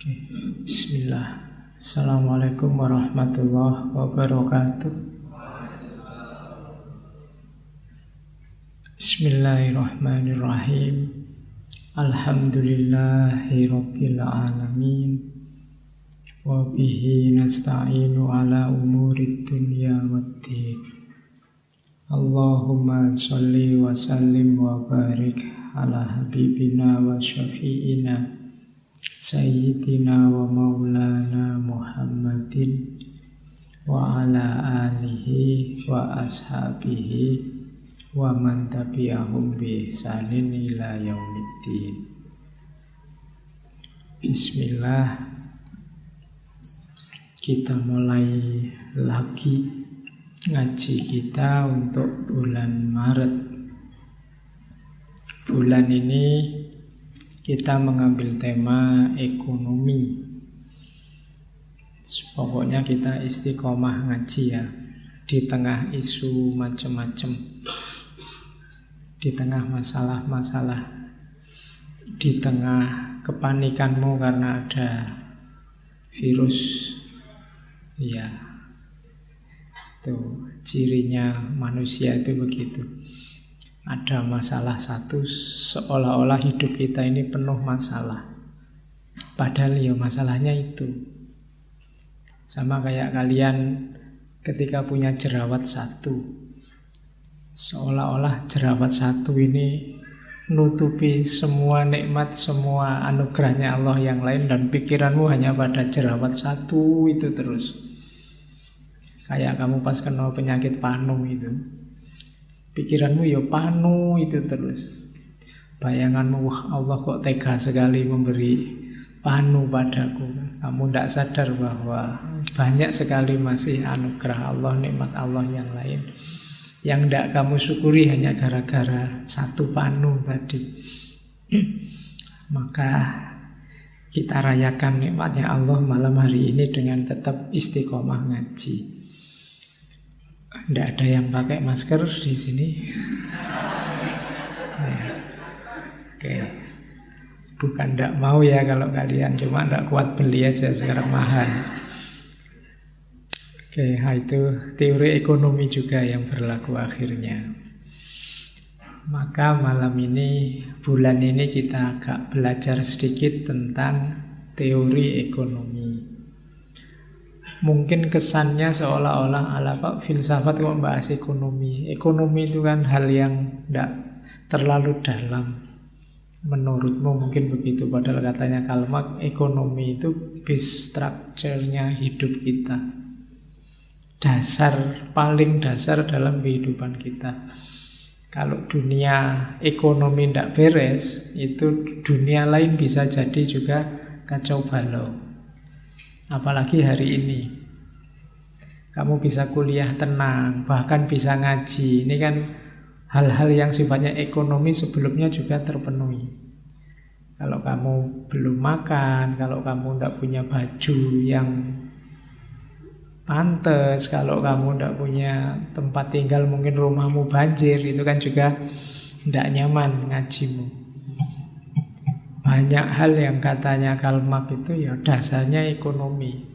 Oke, Bismillah. Assalamualaikum warahmatullahi wabarakatuh. Bismillahirrahmanirrahim. Alhamdulillahi rabbil alamin. Wa bihi nasta'inu ala umurid dunya waddin. Allahumma sholli wa sallim wa barik ala habibina wa syafi'ina Sayyidina wa maulana Muhammadin wa ala alihi wa ashabihi wa man tabi'ahum bi ihsanin ila yaumiddin. Bismillah. Kita mulai lagi ngaji kita untuk bulan Maret. Bulan ini kita mengambil tema ekonomi. Pokoknya kita istiqomah ngaji ya. Di tengah isu macam-macam, di tengah masalah-masalah, di tengah kepanikanmu karena ada virus. Ya, tuh cirinya manusia itu begitu. Ada masalah satu, seolah-olah hidup kita ini penuh masalah. Padahal ya masalahnya itu. Sama kayak kalian ketika punya jerawat satu. Seolah-olah jerawat satu ini nutupi semua nikmat, semua anugerahnya Allah yang lain. Dan pikiranmu hanya pada jerawat satu itu terus. Kayak kamu pas kena penyakit panu itu. Pikiranmu ya panu itu terus. Bayanganmu, wah Allah kok tega sekali memberi panu padaku. Kamu tidak sadar bahwa banyak sekali masih anugerah Allah, nikmat Allah yang lain yang tidak kamu syukuri hanya gara-gara satu panu tadi. Maka kita rayakan nikmatnya Allah malam hari ini dengan tetap istiqomah ngaji. Tidak ada yang pakai masker di sini. Ya. Oke. Bukan tidak mau ya kalau kalian, cuma tidak kuat beli aja sekarang mahal. Oke, itu teori ekonomi juga yang berlaku akhirnya. Maka malam ini, bulan ini kita agak belajar sedikit tentang teori ekonomi. Mungkin kesannya seolah-olah ala kok filsafat kok membahas ekonomi. Ekonomi itu kan hal yang tidak terlalu dalam. Menurutmu mungkin begitu. Padahal katanya Karl Marx, ekonomi itu base structure-nya hidup kita. Dasar, paling dasar dalam kehidupan kita. Kalau dunia ekonomi tidak beres, itu dunia lain bisa jadi juga kacau balau. Apalagi hari ini kamu bisa kuliah tenang, bahkan bisa ngaji. Ini kan hal-hal yang sifatnya ekonomi sebelumnya juga terpenuhi. Kalau kamu belum makan, kalau kamu tidak punya baju yang pantas, kalau kamu tidak punya tempat tinggal, mungkin rumahmu banjir, itu kan juga tidak nyaman ngajimu. Banyak hal yang katanya Karl Marx itu ya dasarnya ekonomi.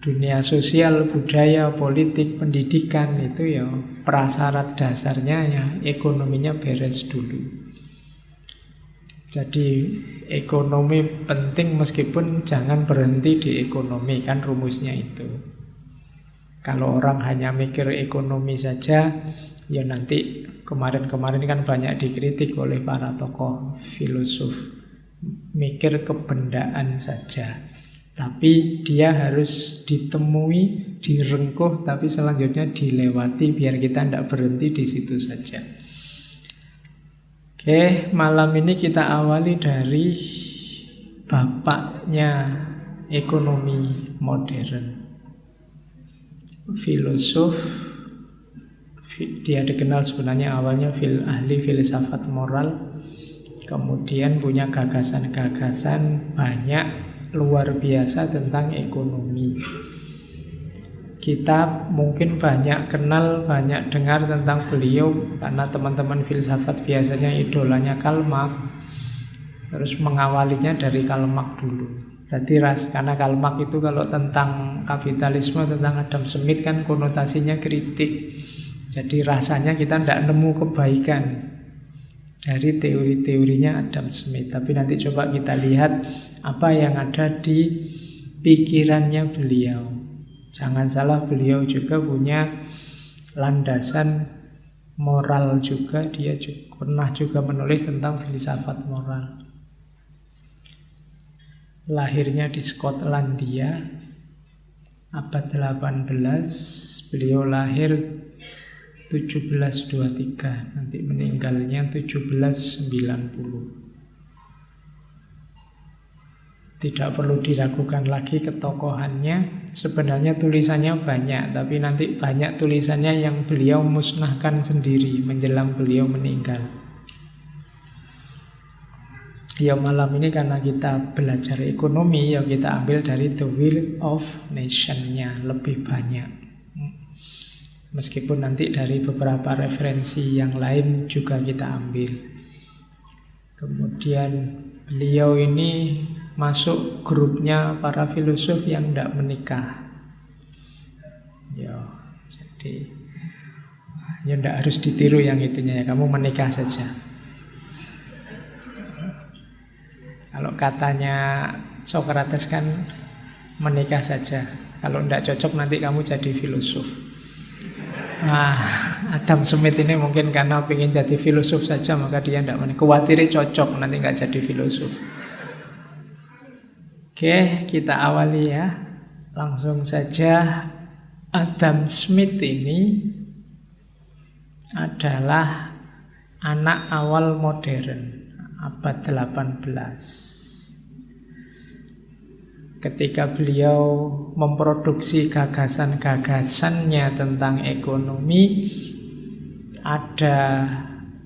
Dunia sosial, budaya, politik, pendidikan itu ya prasyarat dasarnya ya ekonominya beres dulu. Jadi ekonomi penting meskipun jangan berhenti di ekonomi, kan rumusnya itu. Kalau orang hanya mikir ekonomi saja, ya nanti kemarin-kemarin kan banyak dikritik oleh para tokoh filosof. Mikir kebendaan saja. Tapi dia harus ditemui, direngkuh, tapi selanjutnya dilewati biar kita tidak berhenti di situ saja. Oke, malam ini kita awali dari bapaknya ekonomi modern. Filosof, dia dikenal sebenarnya awalnya ahli filsafat moral, kemudian punya gagasan-gagasan banyak luar biasa tentang ekonomi. Kita mungkin banyak kenal, banyak dengar tentang beliau karena teman-teman filsafat biasanya idolanya Karl Marx. Terus mengawalinya dari Karl Marx dulu. Jadi karena Karl Marx itu kalau tentang kapitalisme, tentang Adam Smith kan konotasinya kritik. Jadi rasanya kita tidak nemu kebaikan dari teori-teorinya Adam Smith. Tapi nanti coba kita lihat apa yang ada di pikirannya beliau. Jangan salah, beliau juga punya landasan moral juga. Dia pernah juga menulis tentang filsafat moral. Lahirnya di Skotlandia abad 18, beliau lahir 1723, nanti meninggalnya 1790. Tidak perlu diragukan lagi ketokohannya. Sebenarnya tulisannya banyak, tapi nanti banyak tulisannya yang beliau musnahkan sendiri menjelang beliau meninggal. Ya malam ini karena kita belajar ekonomi, ya kita ambil dari The Will of Nation-nya lebih banyak. Meskipun nanti dari beberapa referensi yang lain juga kita ambil. Kemudian beliau ini masuk grupnya para filosof yang tidak menikah. Ya, jadi ya tidak harus ditiru yang itunya ya, kamu menikah saja. Kalau katanya Socrates kan menikah saja. Kalau tidak cocok nanti kamu jadi filosof. Nah, Adam Smith ini mungkin karena ingin jadi filosof saja, maka dia tidak menikah. Khawatirnya cocok, nanti nggak jadi filosof. Oke, kita awali ya. Langsung saja, Adam Smith ini adalah anak awal modern abad 18. Ketika beliau memproduksi gagasan-gagasannya tentang ekonomi, ada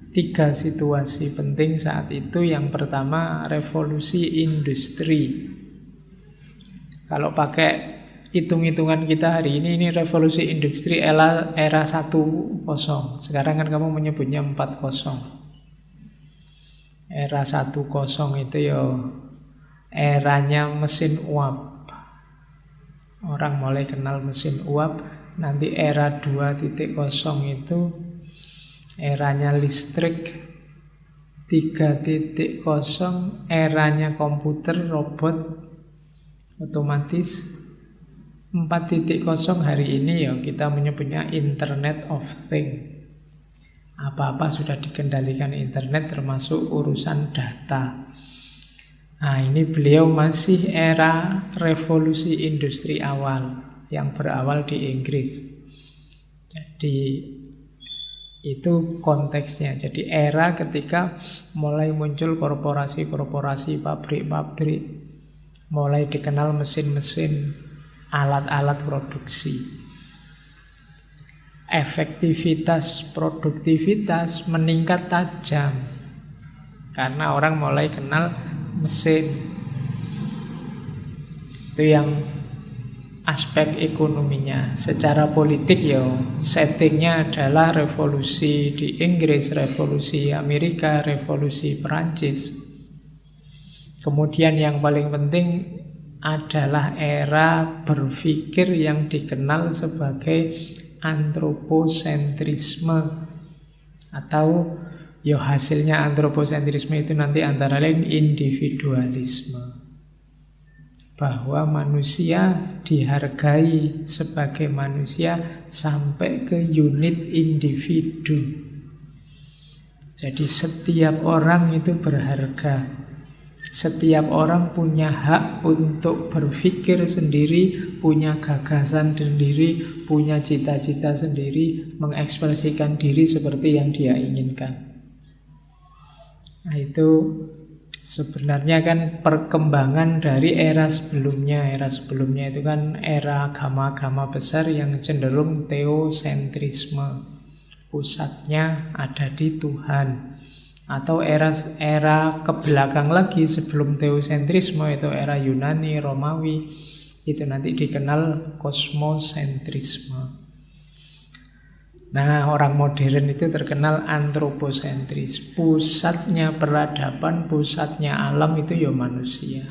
3 situasi penting saat itu. Yang pertama, revolusi industri. Kalau pakai hitung-hitungan kita hari ini revolusi industri era 1.0. Sekarang kan kamu menyebutnya 4.0. Era 1.0 itu ya eranya mesin uap. Orang mulai kenal mesin uap. Nanti era 2.0 itu eranya listrik. 3.0 eranya komputer, robot, otomatis. 4.0 hari ini ya kita menyebutnya Internet of Things. Apa-apa sudah dikendalikan internet, termasuk urusan data. Nah, ini beliau masih era revolusi industri awal yang berawal di Inggris. Jadi itu konteksnya. Jadi era ketika mulai muncul korporasi-korporasi, pabrik-pabrik, mulai dikenal mesin-mesin, alat-alat produksi. Efektivitas, produktivitas meningkat tajam karena orang mulai kenal mesin. Itu yang aspek ekonominya. Secara politik ya settingnya adalah revolusi di Inggris, revolusi Amerika, revolusi Perancis. Kemudian yang paling penting adalah era berpikir yang dikenal sebagai antroposentrisme, atau ya hasilnya antroposentrisme itu nanti antara lain individualisme, bahwa manusia dihargai sebagai manusia sampai ke unit individu. Jadi setiap orang itu berharga. Setiap orang punya hak untuk berpikir sendiri, punya gagasan sendiri, punya cita-cita sendiri, mengekspresikan diri seperti yang dia inginkan. Nah, itu sebenarnya kan perkembangan dari era sebelumnya. Era sebelumnya itu kan era agama-agama besar yang cenderung teosentrisme. Pusatnya ada di Tuhan. Atau era kebelakang lagi sebelum teosentrisme, itu era Yunani, Romawi, itu nanti dikenal kosmosentrisme. Nah, orang modern itu terkenal antroposentris. Pusatnya peradaban, pusatnya alam itu ya manusia.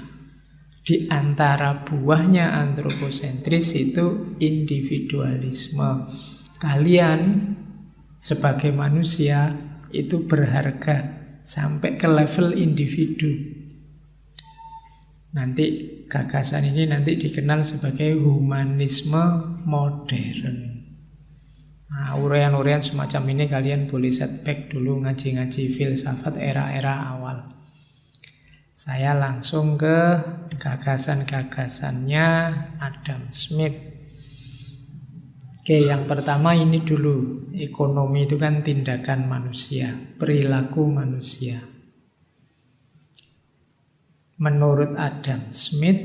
Di antara buahnya antroposentris itu individualisme. Kalian sebagai manusia itu berharga sampai ke level individu. Nanti gagasan ini nanti dikenal sebagai humanisme modern. Nah, urean-urean semacam ini kalian boleh setback dulu ngaji-ngaji filsafat era-era awal. Saya langsung ke gagasan-gagasannya Adam Smith. Oke, yang pertama ini dulu. Ekonomi itu kan tindakan manusia, perilaku manusia. Menurut Adam Smith,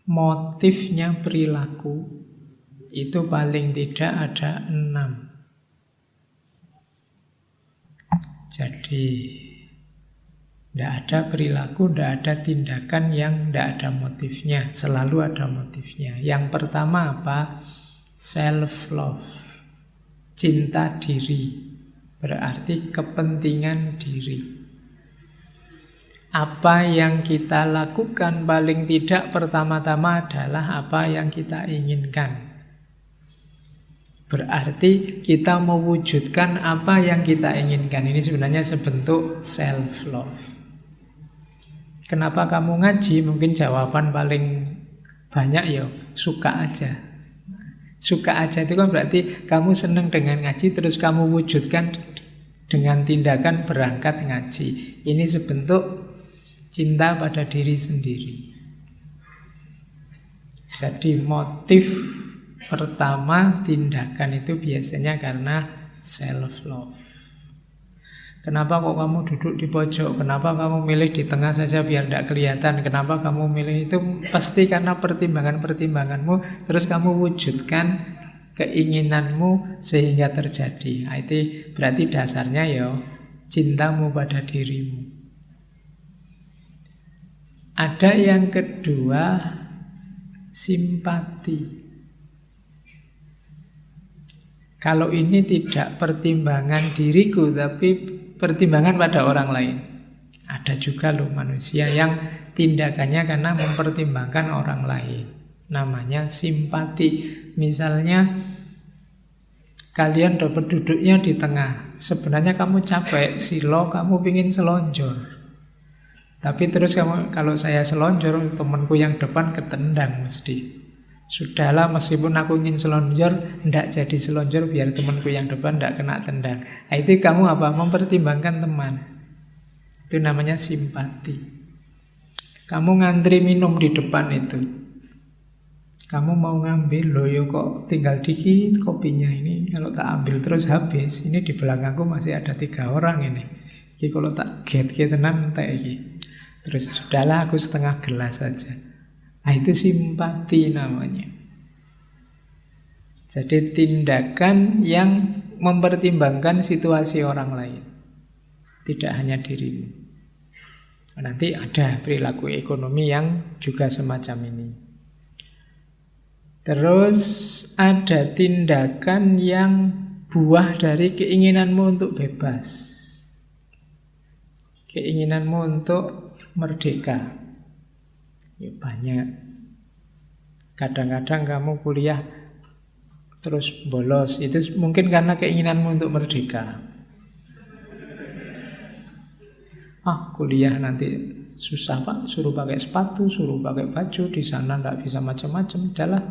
motifnya perilaku itu paling tidak ada 6. Jadi tidak ada perilaku, tidak ada tindakan yang tidak ada motifnya. Selalu ada motifnya. Yang pertama apa? Self-love. Cinta diri. Berarti kepentingan diri. Apa yang kita lakukan paling tidak pertama-tama adalah apa yang kita inginkan. Berarti kita mewujudkan apa yang kita inginkan. Ini sebenarnya sebentuk self-love. Kenapa kamu ngaji? Mungkin jawaban paling banyak ya suka aja. Suka aja itu kan berarti kamu senang dengan ngaji, terus kamu wujudkan dengan tindakan berangkat ngaji. Ini sebentuk cinta pada diri sendiri. Jadi motif pertama tindakan itu biasanya karena self-love. Kenapa kok kamu duduk di pojok? Kenapa kamu milih di tengah saja biar tidak kelihatan? Kenapa kamu milih itu? Pasti karena pertimbangan-pertimbanganmu. Terus kamu wujudkan keinginanmu sehingga terjadi. Nah, itu berarti dasarnya ya cintamu pada dirimu. Ada yang kedua, simpati. Kalau ini tidak pertimbangan diriku, tapi pertimbangan pada orang lain. Ada juga loh manusia yang tindakannya karena mempertimbangkan orang lain. Namanya simpati. Misalnya kalian dapat duduknya di tengah. Sebenarnya kamu capek, silo, kamu pingin selonjor. Tapi terus kamu, kalau saya selonjor, temanku yang depan ketendang mesti. Sudahlah, meskipun aku ingin selonjor, tidak jadi selonjor biar temanku yang depan tidak kena tendang. Nah, itu kamu apa? Mempertimbangkan teman. Itu namanya simpati. Kamu ngantri minum di depan itu. Kamu mau ngambil, loh yo kok tinggal dikit kopinya ini. Kalau tak ambil terus habis. Ini di belakangku masih ada 3 orang ini. Ini kalau tak get tenang entek iki. Terus sudahlah aku setengah gelas saja. Nah, itu simpati namanya. Jadi tindakan yang mempertimbangkan situasi orang lain, tidak hanya dirimu. Nanti ada perilaku ekonomi yang juga semacam ini. Terus ada tindakan yang buah dari keinginanmu untuk bebas, keinginanmu untuk merdeka. Ya, banyak. Kadang-kadang kamu kuliah terus bolos. Itu mungkin karena keinginanmu untuk merdeka. Kuliah nanti susah pak, suruh pakai sepatu, suruh pakai baju, di sana tidak bisa macam-macam. Udahlah,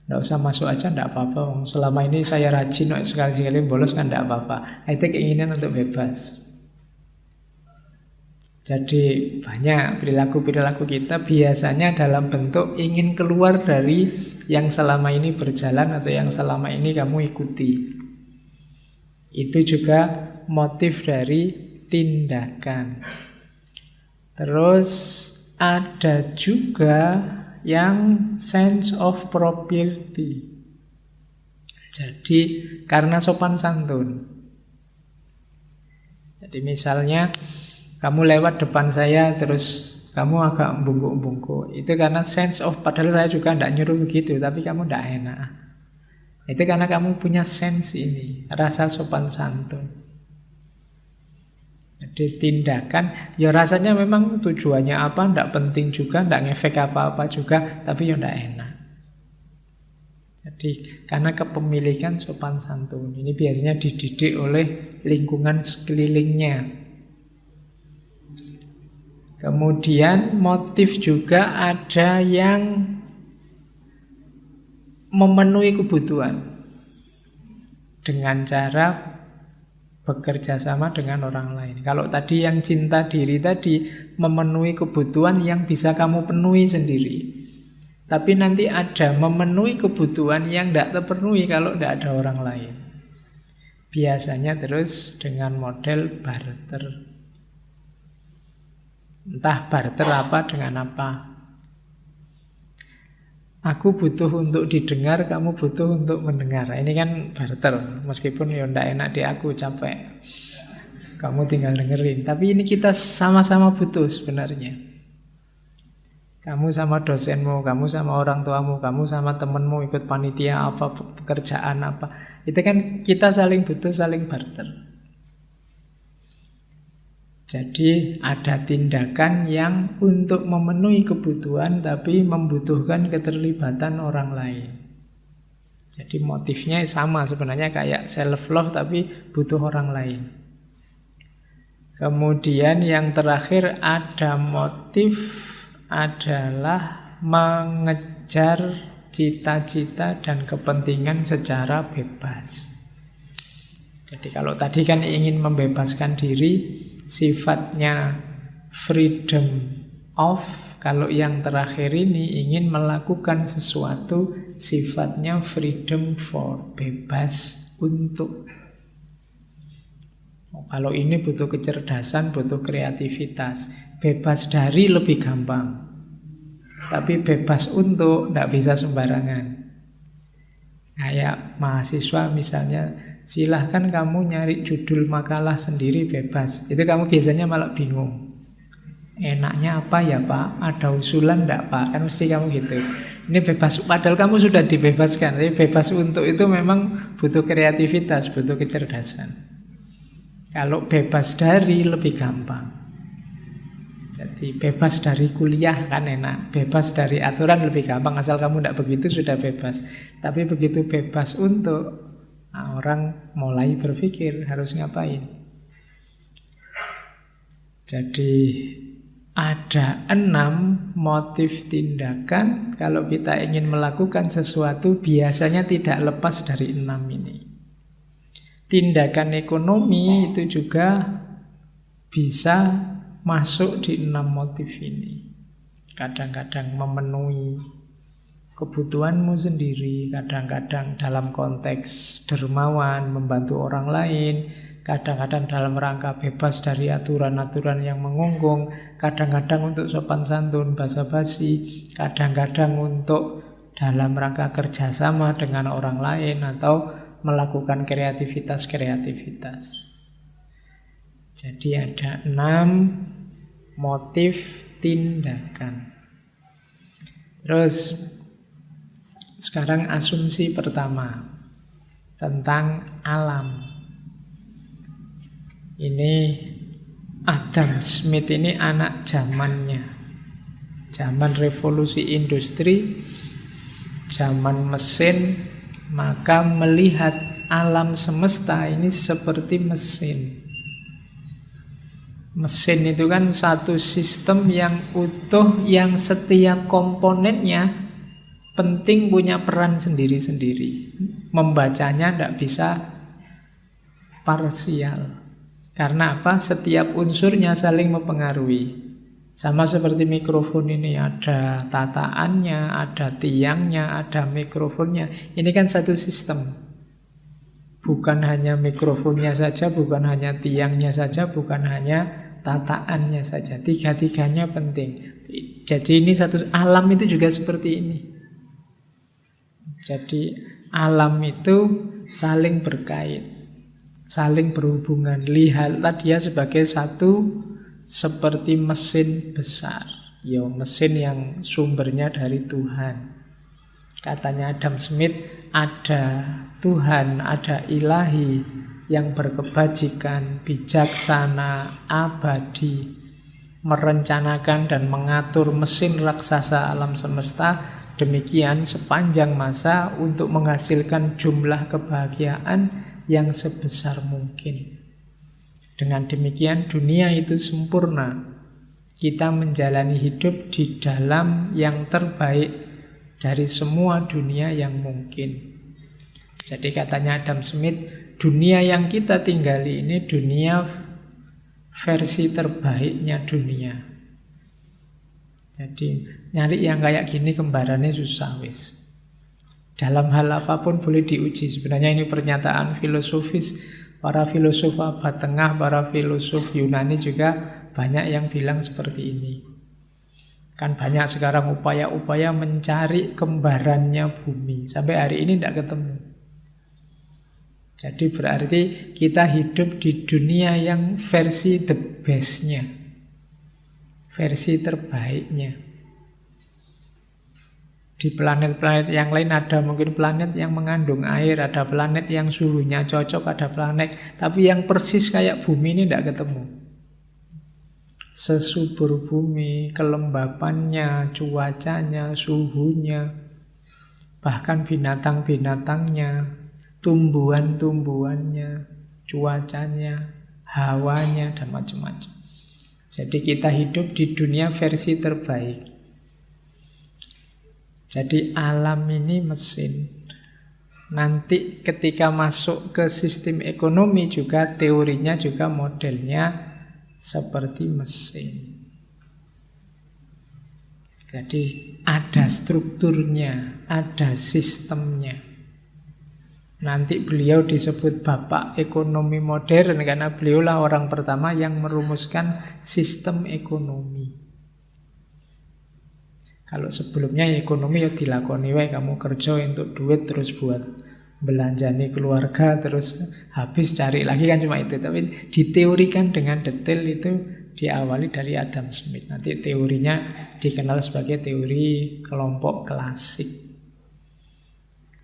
tidak usah masuk aja, tidak apa-apa. Selama ini saya rajin, sekali-sekali bolos kan tidak apa-apa. Itu keinginan untuk bebas. Jadi banyak perilaku-perilaku kita biasanya dalam bentuk ingin keluar dari yang selama ini berjalan atau yang selama ini kamu ikuti. Itu juga motif dari tindakan. Terus ada juga yang sense of propriety. Jadi karena sopan santun. Jadi misalnya kamu lewat depan saya terus kamu agak bungkuk-bungkuk. Itu karena sense of, padahal saya juga tidak nyuruh begitu, tapi kamu tidak enak. Itu karena kamu punya sense ini, rasa sopan santun. Jadi tindakan, ya rasanya memang tujuannya apa, tidak penting juga, tidak ngefek apa-apa juga, tapi ya tidak enak. Jadi karena kepemilikan sopan santun ini biasanya dididik oleh lingkungan sekelilingnya. Kemudian motif juga ada yang memenuhi kebutuhan dengan cara bekerja sama dengan orang lain. Kalau tadi yang cinta diri tadi memenuhi kebutuhan yang bisa kamu penuhi sendiri. Tapi nanti ada memenuhi kebutuhan yang tidak terpenuhi kalau tidak ada orang lain. Biasanya terus dengan model barter. Entah barter apa dengan apa. Aku butuh untuk didengar, kamu butuh untuk mendengar. Ini kan barter. Meskipun ya tidak enak di aku, capek. Kamu tinggal dengerin. Tapi ini kita sama-sama butuh sebenarnya. Kamu sama dosenmu, kamu sama orang tuamu, kamu sama temenmu ikut panitia apa, pekerjaan apa. Itu kan kita saling butuh, saling barter. Jadi ada tindakan yang untuk memenuhi kebutuhan tapi membutuhkan keterlibatan orang lain. Jadi motifnya sama sebenarnya kayak self-love tapi butuh orang lain. Kemudian yang terakhir ada motif adalah mengejar cita-cita dan kepentingan secara bebas. Jadi kalau tadi kan ingin membebaskan diri, sifatnya freedom of. Kalau yang terakhir ini ingin melakukan sesuatu, sifatnya freedom for, bebas untuk. Kalau ini butuh kecerdasan, butuh kreativitas. Bebas dari lebih gampang. Tapi bebas untuk tidak bisa sembarangan. Kayak mahasiswa misalnya, silahkan kamu nyari judul makalah sendiri bebas. Itu kamu biasanya malah bingung. Enaknya apa ya Pak? Ada usulan enggak Pak? Kan mesti kamu gitu. Ini bebas, padahal kamu sudah dibebaskan. Tapi bebas untuk itu memang butuh kreativitas, butuh kecerdasan. Kalau bebas dari lebih gampang. Jadi bebas dari kuliah kan enak, bebas dari aturan lebih gampang, asal kamu tidak begitu sudah bebas. Tapi begitu bebas untuk, nah, orang mulai berpikir harus ngapain. Jadi ada 6 motif tindakan kalau kita ingin melakukan sesuatu biasanya tidak lepas dari 6 ini. Tindakan ekonomi itu juga bisa masuk di 6 motif ini. Kadang-kadang memenuhi kebutuhanmu sendiri, kadang-kadang dalam konteks dermawan, membantu orang lain, kadang-kadang dalam rangka bebas dari aturan-aturan yang mengunggung, kadang-kadang untuk sopan santun, basa-basi, kadang-kadang untuk dalam rangka kerjasama dengan orang lain atau melakukan kreativitas-kreativitas. Jadi ada 6 motif tindakan. Terus sekarang asumsi pertama tentang alam. Ini Adam Smith ini anak zamannya. Zaman revolusi industri, zaman mesin, maka melihat alam semesta ini seperti mesin. Mesin itu kan satu sistem yang utuh, yang setiap komponennya penting, punya peran sendiri-sendiri. Membacanya tidak bisa parsial. Karena apa? Setiap unsurnya saling mempengaruhi. Sama seperti mikrofon ini, ada tataannya, ada tiangnya, ada mikrofonnya. Ini kan satu sistem. Bukan hanya mikrofonnya saja, bukan hanya tiangnya saja, bukan hanya tataannya saja. Tiga-tiganya penting. Jadi ini satu, alam itu juga seperti ini. Jadi alam itu saling berkait, saling berhubungan. Lihatlah dia sebagai satu seperti mesin besar. Ya, mesin yang sumbernya dari Tuhan. Katanya Adam Smith, ada Tuhan, ada ilahi yang berkebajikan, bijaksana, abadi, merencanakan dan mengatur mesin raksasa alam semesta demikian sepanjang masa untuk menghasilkan jumlah kebahagiaan yang sebesar mungkin. Dengan demikian dunia itu sempurna. Kita menjalani hidup di dalam yang terbaik dari semua dunia yang mungkin. Jadi katanya Adam Smith, dunia yang kita tinggali ini dunia versi terbaiknya dunia. Jadi nyari yang kayak gini kembarannya susah wis. Dalam hal apapun boleh diuji. Sebenarnya ini pernyataan filosofis. Para filosof abad tengah, para filosof Yunani juga banyak yang bilang seperti ini. Kan banyak sekarang upaya-upaya mencari kembarannya bumi. Sampai hari ini tidak ketemu. Jadi berarti kita hidup di dunia yang versi the best-nya, versi terbaiknya. Di planet-planet yang lain ada mungkin planet yang mengandung air, ada planet yang suhunya cocok, ada planet. Tapi yang persis kayak bumi ini tidak ketemu. Sesubur bumi, kelembapannya, cuacanya, suhunya, bahkan binatang-binatangnya, tumbuhan-tumbuhannya, cuacanya, hawanya, dan macam-macam. Jadi kita hidup di dunia versi terbaik. Jadi alam ini mesin. Nanti ketika masuk ke sistem ekonomi juga teorinya juga modelnya seperti mesin. Jadi ada strukturnya, ada sistemnya. Nanti beliau disebut bapak ekonomi modern karena beliaulah orang pertama yang merumuskan sistem ekonomi. Kalau sebelumnya ekonomi ya dilakoni wae, kamu kerja untuk duit terus buat belanjani keluarga terus habis cari lagi kan cuma itu. Tapi diteorikan dengan detail itu diawali dari Adam Smith. Nanti teorinya dikenal sebagai teori kelompok klasik.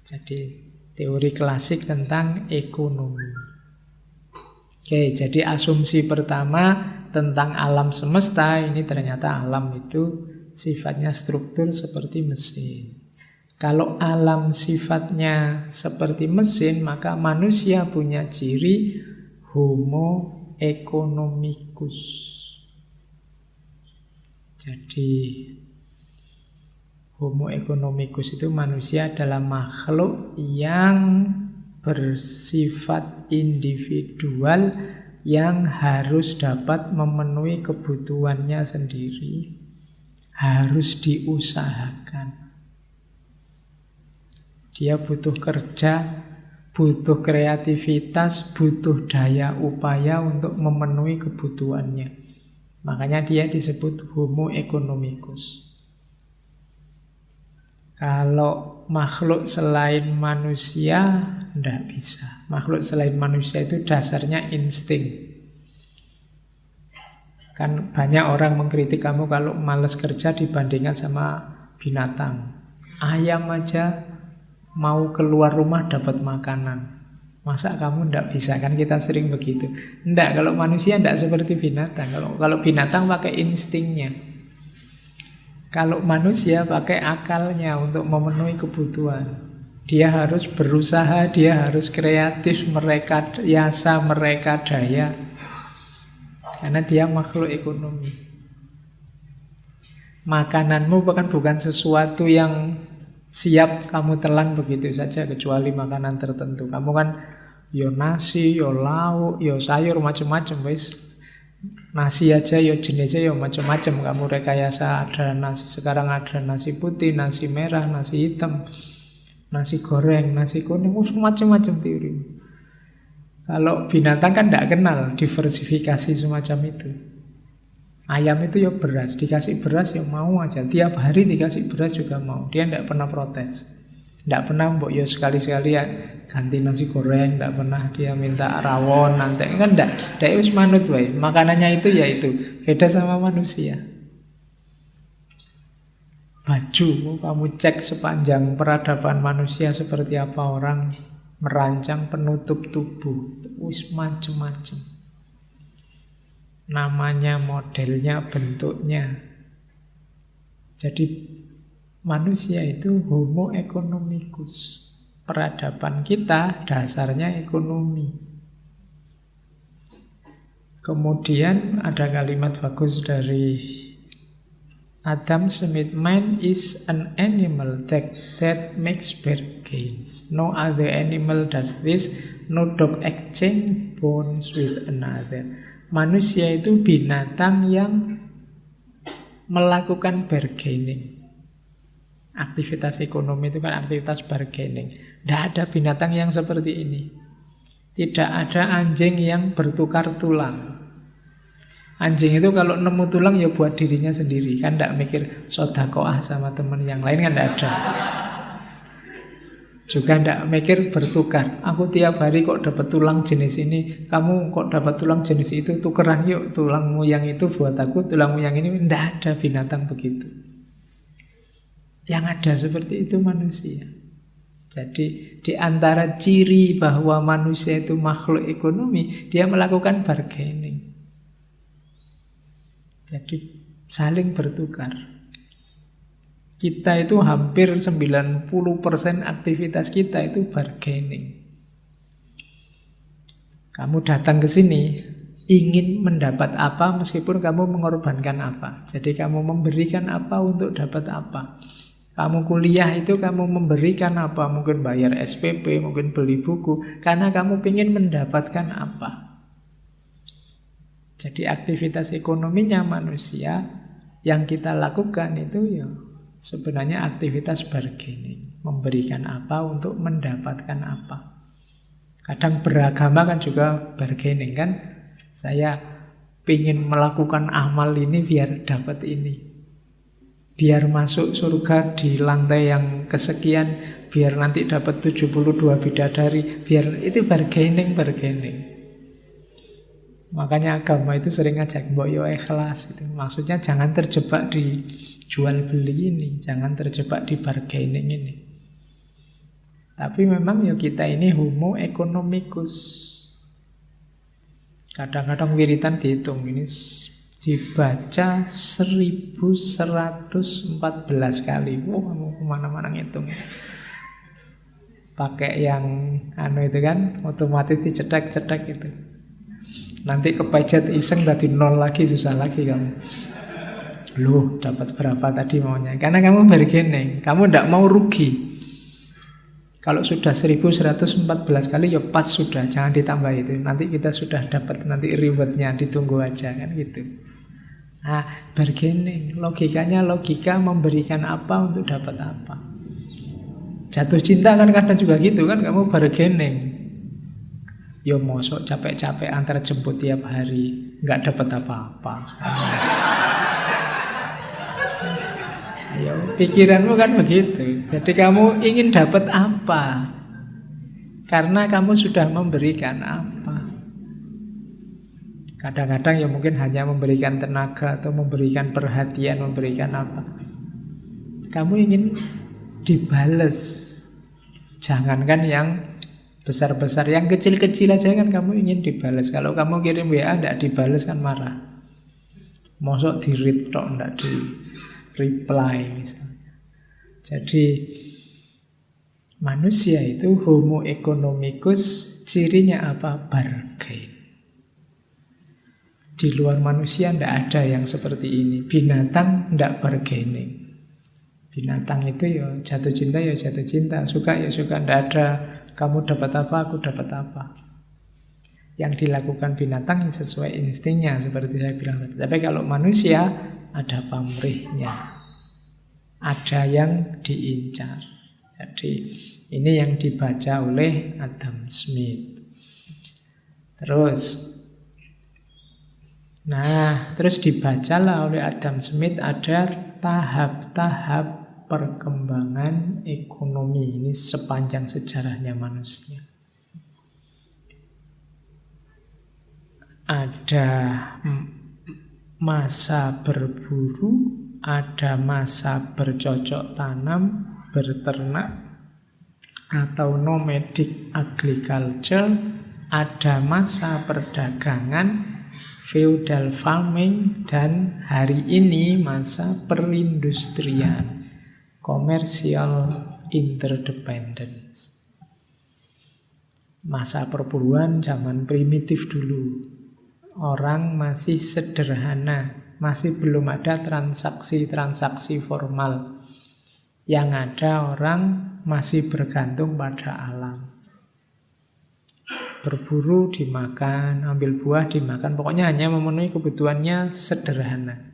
Jadi teori klasik tentang ekonomi. Oke, jadi asumsi pertama tentang alam semesta ini ternyata alam itu sifatnya struktur seperti mesin. Kalau alam sifatnya seperti mesin, maka manusia punya ciri homo economicus. Jadi homo economicus itu manusia adalah makhluk yang bersifat individual yang harus dapat memenuhi kebutuhannya sendiri, harus diusahakan. Dia butuh kerja, butuh kreativitas, butuh daya upaya untuk memenuhi kebutuhannya. Makanya dia disebut homo economicus. Kalau makhluk selain manusia, tidak bisa. Makhluk selain manusia itu dasarnya insting. Kan banyak orang mengkritik kamu kalau malas kerja dibandingkan sama binatang. Ayam aja mau keluar rumah dapat makanan. Masa kamu tidak bisa? Kan kita sering begitu. Tidak, kalau manusia tidak seperti binatang. Kalau binatang pakai instingnya. Kalau manusia pakai akalnya untuk memenuhi kebutuhan. Dia harus berusaha, dia harus kreatif, merekayasa, merekadaya. Karena dia makhluk ekonomi. Makananmu bukan sesuatu yang siap kamu telan begitu saja, kecuali makanan tertentu. Kamu kan yo nasi, yo lauk, yo sayur, macam-macam wis. Nasi aja yo jenisnya yo macam-macam. Kamu rekayasa, ada nasi sekarang, ada nasi putih, nasi merah, nasi hitam, nasi goreng, nasi kuning, macam-macam teori. Kalau binatang kan tidak kenal diversifikasi semacam itu. Ayam itu ya beras, dikasih beras ya mau aja. Tiap hari dikasih beras juga mau. Dia tidak pernah protes. Tidak pernah mbok ya sekali-sekali ya ganti nasi goreng. Tidak pernah dia minta rawon nanti. Kan tidak. Dia harus manut wae. Makanannya itu ya itu. Beda sama manusia. baju, kamu cek sepanjang peradaban manusia seperti apa orang merancang penutup tubuh, wis macem-macem. Namanya, modelnya, bentuknya. Jadi manusia itu homo economicus. Peradaban kita dasarnya ekonomi. Kemudian ada kalimat bagus dari Adam Smith, man is an animal that makes bargains. No other animal does this. No dog exchange bones with another. Manusia itu binatang yang melakukan bargaining. Aktivitas ekonomi itu kan aktivitas bargaining. Tidak ada binatang yang seperti ini. Tidak ada anjing yang bertukar tulang. Anjing itu kalau nemu tulang ya buat dirinya sendiri. Kan tidak mikir sodakoah sama teman yang lain, kan tidak ada. Juga tidak mikir bertukar. Aku tiap hari kok dapat tulang jenis ini, kamu kok dapat tulang jenis itu, tukeran yuk, tulangmu yang itu buat aku, tulangmu yang ini. Tidak ada binatang begitu. Yang ada seperti itu manusia. Jadi di antara ciri bahwa manusia itu makhluk ekonomi, dia melakukan bargaining. Jadi saling bertukar. Kita itu hampir 90% aktivitas kita itu bargaining. Kamu datang ke sini ingin mendapat apa meskipun kamu mengorbankan apa. Jadi kamu memberikan apa untuk dapat apa. Kamu kuliah itu kamu memberikan apa. Mungkin bayar SPP, mungkin beli buku. Karena kamu ingin mendapatkan apa. Jadi aktivitas ekonominya manusia yang kita lakukan itu ya sebenarnya aktivitas bargaining. Memberikan apa untuk mendapatkan apa. Kadang beragama kan juga bargaining kan. Saya ingin melakukan amal ini biar dapat ini. Biar masuk surga di lantai yang kesekian. Biar nanti dapat 72 bidadari. Biar itu bargaining. Makanya agama itu sering ngajak mbok yo ikhlas gitu. Maksudnya jangan terjebak di jual beli ini, jangan terjebak di bargaining ini. Tapi memang ya kita ini homo economicus. Kadang-kadang wiritan dihitung ini dibaca 1114 kali. Wah, kamu kemana-mana ngitung. Pakai yang itu kan, otomatis dicetak-cetak itu. Nanti kepencet iseng tadi 0 lagi, susah lagi kamu. Loh, dapat berapa tadi maunya? Karena kamu bargaining, kamu tidak mau rugi. Kalau sudah 1114 kali ya pas sudah, jangan ditambah itu. Nanti kita sudah dapat nanti rewardnya, ditunggu aja kan gitu. Nah, bargaining, logikanya logika memberikan apa untuk dapat apa. Jatuh cinta kan kadang juga gitu kan, kamu bargaining. Yo mosok capek-capek antar jemput tiap hari, nggak dapat apa-apa. Yo, pikiranmu kan begitu. Jadi kamu ingin dapat apa? Karena kamu sudah memberikan apa. Kadang-kadang ya mungkin hanya memberikan tenaga atau memberikan perhatian, memberikan apa. Kamu ingin dibales. Jangankan yang besar-besar, yang kecil-kecil aja kan kamu ingin dibalas. Kalau kamu kirim WA tidak dibalas kan marah. Mosok di-read tok, tidak di-reply misalnya. Jadi manusia itu homo economicus, cirinya apa? Bargain. Di luar manusia tidak ada yang seperti ini. Binatang tidak bargaining. Binatang itu ya jatuh cinta, suka ya suka, tidak ada kamu dapat apa, aku dapat apa. Yang dilakukan binatang sesuai instingnya, seperti saya bilang tadi. Tapi kalau manusia, ada pamrihnya. Ada yang diincar. Jadi ini yang dibaca oleh Adam Smith. Terus dibacalah oleh Adam Smith ada tahap-tahap perkembangan ekonomi ini sepanjang sejarahnya manusia. Ada masa berburu, ada masa bercocok tanam, berternak, atau nomadic agriculture, ada masa perdagangan, feudal farming, dan hari ini masa perindustrian, commercial interdependence. Masa perburuan zaman primitif dulu. Orang masih sederhana, masih belum ada transaksi-transaksi formal. Yang ada orang masih bergantung pada alam. Berburu dimakan, ambil buah dimakan, pokoknya hanya memenuhi kebutuhannya sederhana.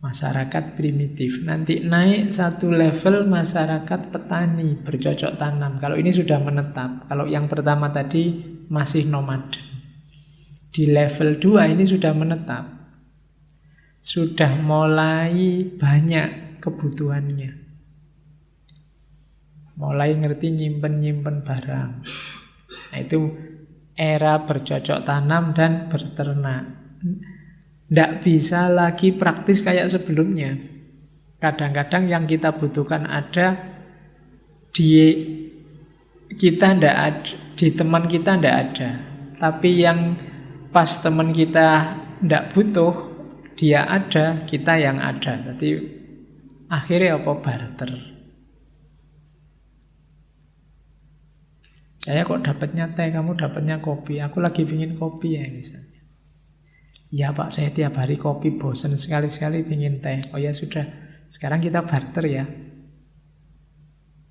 Masyarakat primitif. Nanti naik satu level masyarakat petani, bercocok tanam. Kalau ini sudah menetap. Kalau yang pertama tadi masih nomaden. Di level 2 ini sudah menetap. Sudah mulai banyak kebutuhannya. Mulai ngerti nyimpen-nyimpen barang. Nah, itu era bercocok tanam dan berternak. Tidak bisa lagi praktis kayak sebelumnya. Kadang-kadang yang kita butuhkan ada di kita tidak ada, di teman kita tidak ada. Tapi yang pas teman kita tidak butuh, dia ada, kita yang ada. Jadi akhirnya apa? Barter. Saya kok dapatnya teh, kamu dapatnya kopi. Aku lagi pingin kopi ya misalnya. Ya Pak, saya tiap hari kopi, bosan sekali-sekali pingin teh. Oh ya sudah, sekarang kita barter ya.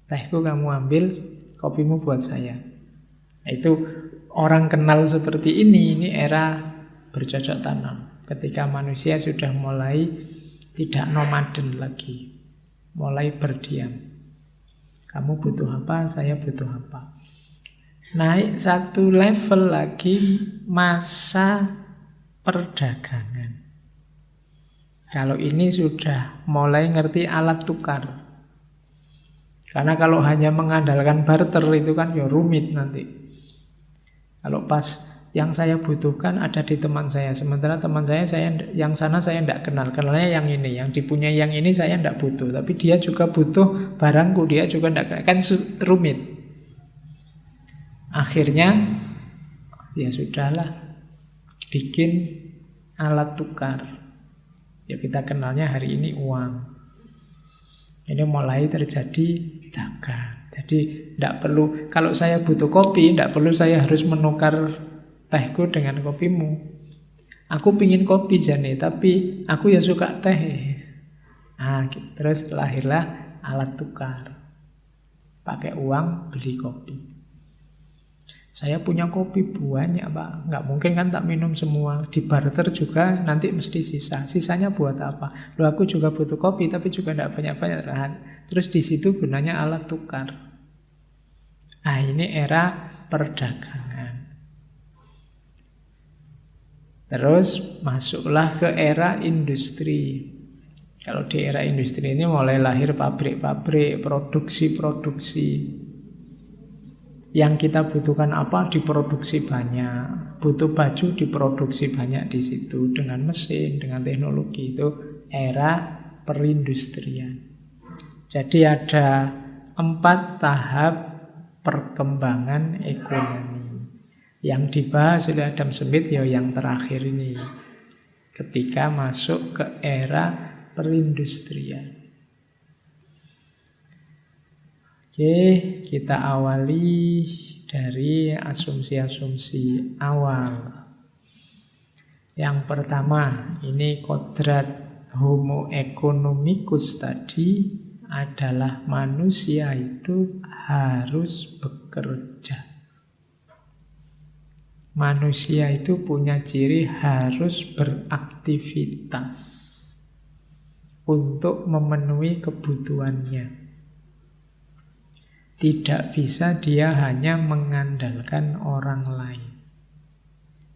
Tehku kamu ambil, kopimu buat saya. Nah, itu orang kenal seperti ini era bercocok tanam. Ketika manusia sudah mulai tidak nomaden lagi, mulai berdiam. Kamu butuh apa, saya butuh apa. Naik satu level lagi masa perdagangan. Kalau ini sudah mulai ngerti alat tukar. Karena kalau hanya mengandalkan barter itu kan ya rumit nanti. Kalau pas yang saya butuhkan ada di teman saya, sementara teman saya yang sana saya tidak kenal. Kenalnya yang ini, yang dipunyai yang ini saya tidak butuh. Tapi dia juga butuh barangku, dia juga tidak, kan rumit. Akhirnya ya sudahlah, bikin alat tukar. Ya kita kenalnya hari ini uang. Ini mulai terjadi dagang. Jadi tidak perlu, kalau saya butuh kopi, tidak perlu saya harus menukar tehku dengan kopimu. Aku pingin kopi Jane, tapi aku ya suka teh. Nah, terus lahirlah alat tukar. Pakai uang beli kopi. Saya punya kopi banyak Pak, nggak mungkin kan tak minum semua. Di barter juga nanti mesti sisa. Sisanya buat apa? Loh aku juga butuh kopi tapi juga nggak banyak-banyak. Terus di situ gunanya alat tukar. Nah ini era perdagangan. Terus masuklah ke era industri. Kalau di era industri ini mulai lahir pabrik-pabrik, produksi-produksi. Yang kita butuhkan apa diproduksi banyak, butuh baju diproduksi banyak di situ dengan mesin, dengan teknologi. Itu era perindustrian. Jadi ada 4 tahap perkembangan ekonomi. Yang dibahas oleh Adam Smith ya yang terakhir ini. Ketika masuk ke era perindustrian. Oke, kita awali dari asumsi-asumsi awal. Yang pertama, ini kodrat Homo economicus tadi adalah manusia itu harus bekerja. Manusia itu punya ciri harus beraktivitas untuk memenuhi kebutuhannya. Tidak bisa dia hanya mengandalkan orang lain.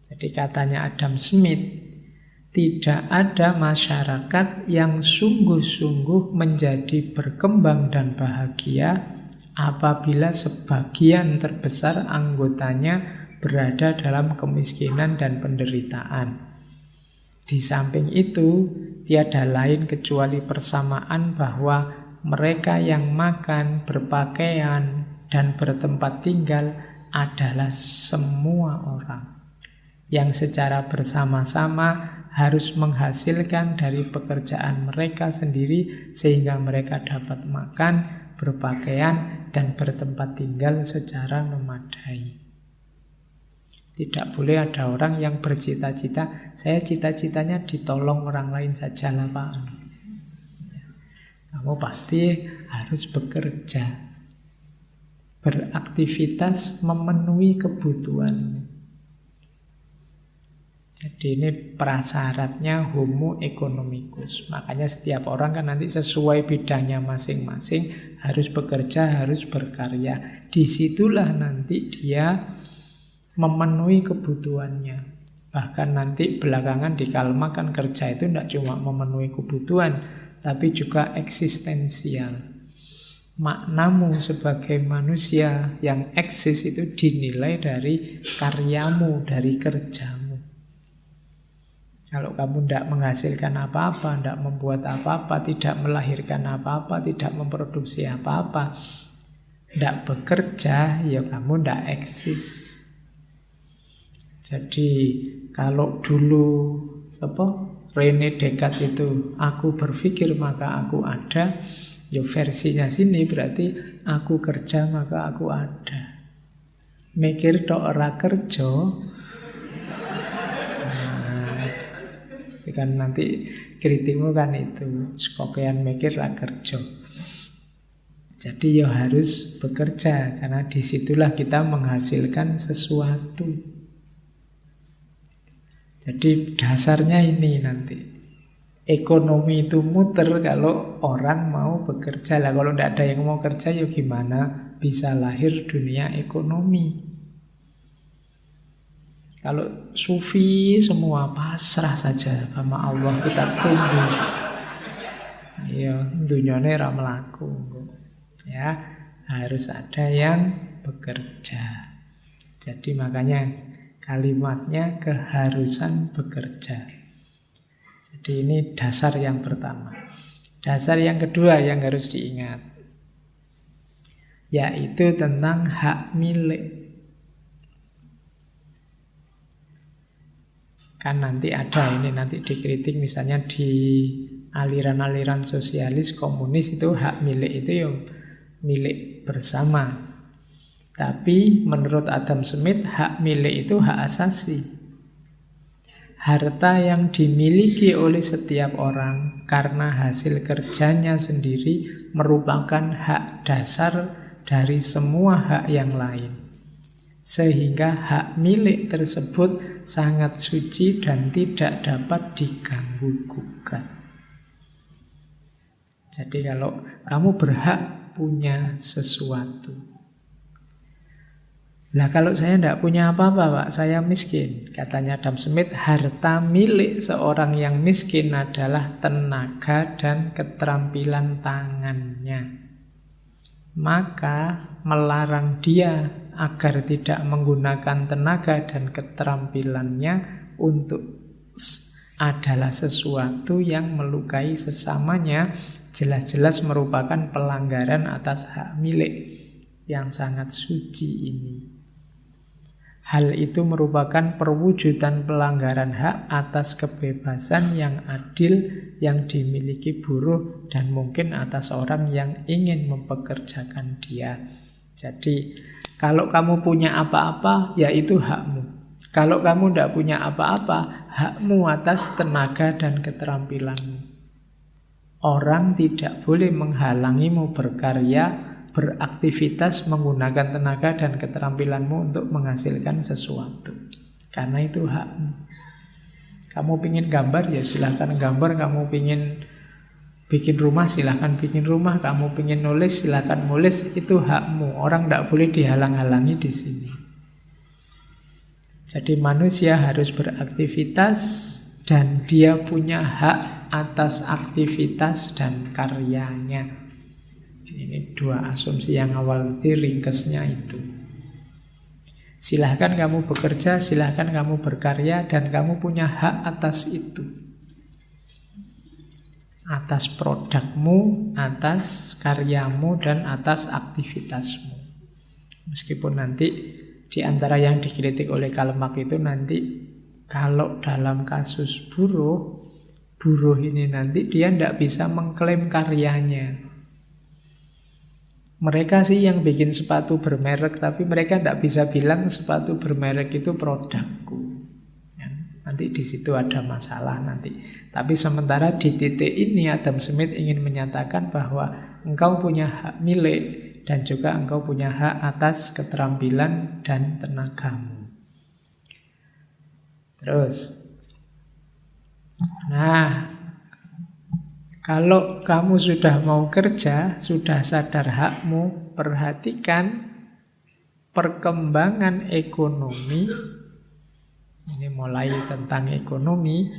Jadi katanya Adam Smith, tidak ada masyarakat yang sungguh-sungguh menjadi berkembang dan bahagia apabila sebagian terbesar anggotanya berada dalam kemiskinan dan penderitaan. Di samping itu, tiada lain kecuali persamaan bahwa mereka yang makan, berpakaian, dan bertempat tinggal adalah semua orang yang secara bersama-sama harus menghasilkan dari pekerjaan mereka sendiri sehingga mereka dapat makan, berpakaian, dan bertempat tinggal secara memadai. Tidak boleh ada orang yang bercita-cita, saya cita-citanya ditolong orang lain saja lah Pak. Kamu pasti harus bekerja, beraktivitas memenuhi kebutuhan. Jadi ini prasyaratnya homo economicus. Makanya setiap orang kan nanti sesuai bidangnya masing-masing harus bekerja, harus berkarya. Disitulah nanti dia memenuhi kebutuhannya. Bahkan nanti belakangan di Kalma kan kerja itu tidak cuma memenuhi kebutuhan, tapi juga eksistensial. Maknamu sebagai manusia yang eksis itu dinilai dari karyamu, dari kerjamu. Kalau kamu tidak menghasilkan apa-apa, tidak membuat apa-apa, tidak melahirkan apa-apa, tidak memproduksi apa-apa, tidak bekerja, ya kamu tidak eksis. Jadi kalau dulu René Descartes itu aku berpikir maka aku ada, ya versinya sini berarti aku kerja maka aku ada. Mikir tok ora kerja, kan nanti kritikmu kan itu sekokean mikir ra kerja. Jadi ya harus bekerja karena disitulah kita menghasilkan sesuatu. Jadi dasarnya ini nanti ekonomi itu muter kalau orang mau bekerja lah. Kalau tidak ada yang mau kerja ya gimana bisa lahir dunia ekonomi. Kalau sufi semua pasrah saja sama Allah, kita tunggu. Ya, dunyane ra mlaku. Ya, harus ada yang bekerja. Jadi makanya kalimatnya keharusan bekerja. Jadi ini dasar yang pertama. Dasar yang kedua yang harus diingat, yaitu tentang hak milik. Kan nanti ada ini nanti dikritik misalnya di aliran-aliran sosialis komunis itu hak milik itu ya milik bersama. Tapi menurut Adam Smith hak milik itu hak asasi. Harta yang dimiliki oleh setiap orang karena hasil kerjanya sendiri merupakan hak dasar dari semua hak yang lain. Sehingga hak milik tersebut sangat suci dan tidak dapat diganggu-gugat. Jadi kalau kamu berhak punya sesuatu. Lah kalau saya tidak punya apa-apa Pak, saya miskin. Katanya Adam Smith, harta milik seorang yang miskin adalah tenaga dan keterampilan tangannya. Maka melarang dia agar tidak menggunakan tenaga dan keterampilannya untuk adalah sesuatu yang melukai sesamanya, jelas-jelas merupakan pelanggaran atas hak milik yang sangat suci ini. Hal itu merupakan perwujudan pelanggaran hak atas kebebasan yang adil yang dimiliki buruh dan mungkin atas orang yang ingin mempekerjakan dia. Jadi kalau kamu punya apa-apa, ya itu hakmu. Kalau kamu tidak punya apa-apa, hakmu atas tenaga dan keterampilanmu. Orang tidak boleh menghalangimu berkarya, beraktivitas, menggunakan tenaga dan keterampilanmu untuk menghasilkan sesuatu. Karena itu hakmu. Kamu ingin gambar, ya silahkan gambar. Kamu ingin bikin rumah, silahkan bikin rumah. Kamu ingin nulis, silahkan nulis. Itu hakmu. Orang tidak boleh dihalang-halangi di sini. Jadi manusia harus beraktivitas dan dia punya hak atas aktivitas dan karyanya. Ini dua asumsi yang awal tadi ringkesnya itu. Silahkan kamu bekerja, silahkan kamu berkarya, dan kamu punya hak atas itu. Atas produkmu, atas karyamu, dan atas aktivitasmu. Meskipun nanti di antara yang dikritik oleh Karl Marx itu nanti kalau dalam kasus buruh ini nanti dia tidak bisa mengklaim karyanya. Mereka sih yang bikin sepatu bermerek, tapi mereka tidak bisa bilang sepatu bermerek itu produkku. Nanti di situ ada masalah nanti. Tapi sementara di titik ini Adam Smith ingin menyatakan bahwa engkau punya hak milik dan juga engkau punya hak atas keterampilan dan tenagamu. Terus, nah, kalau kamu sudah mau kerja, sudah sadar hakmu, perhatikan perkembangan ekonomi. Ini mulai tentang ekonomi,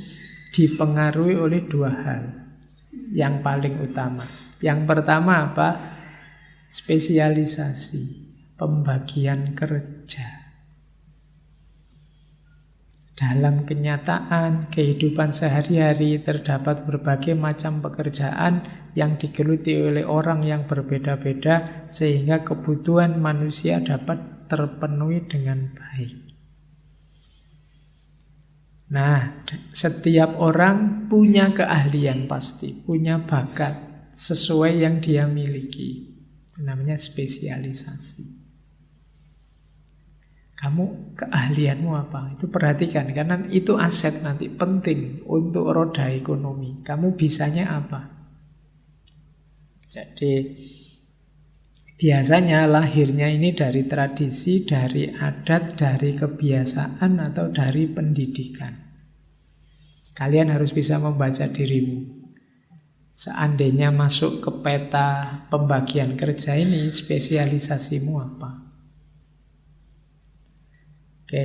dipengaruhi oleh dua hal yang paling utama. Yang pertama apa? Spesialisasi, pembagian kerja. Dalam kenyataan, kehidupan sehari-hari terdapat berbagai macam pekerjaan yang digeluti oleh orang yang berbeda-beda sehingga kebutuhan manusia dapat terpenuhi dengan baik. Nah, setiap orang punya keahlian pasti, punya bakat sesuai yang dia miliki. Itu namanya spesialisasi. Kamu keahlianmu apa? Itu perhatikan, karena itu aset nanti penting untuk roda ekonomi. Kamu bisanya apa? Jadi biasanya lahirnya ini dari tradisi, dari adat, dari kebiasaan, atau dari pendidikan. Kalian harus bisa membaca dirimu. Seandainya masuk ke peta pembagian kerja ini, spesialisasimu apa? Oke.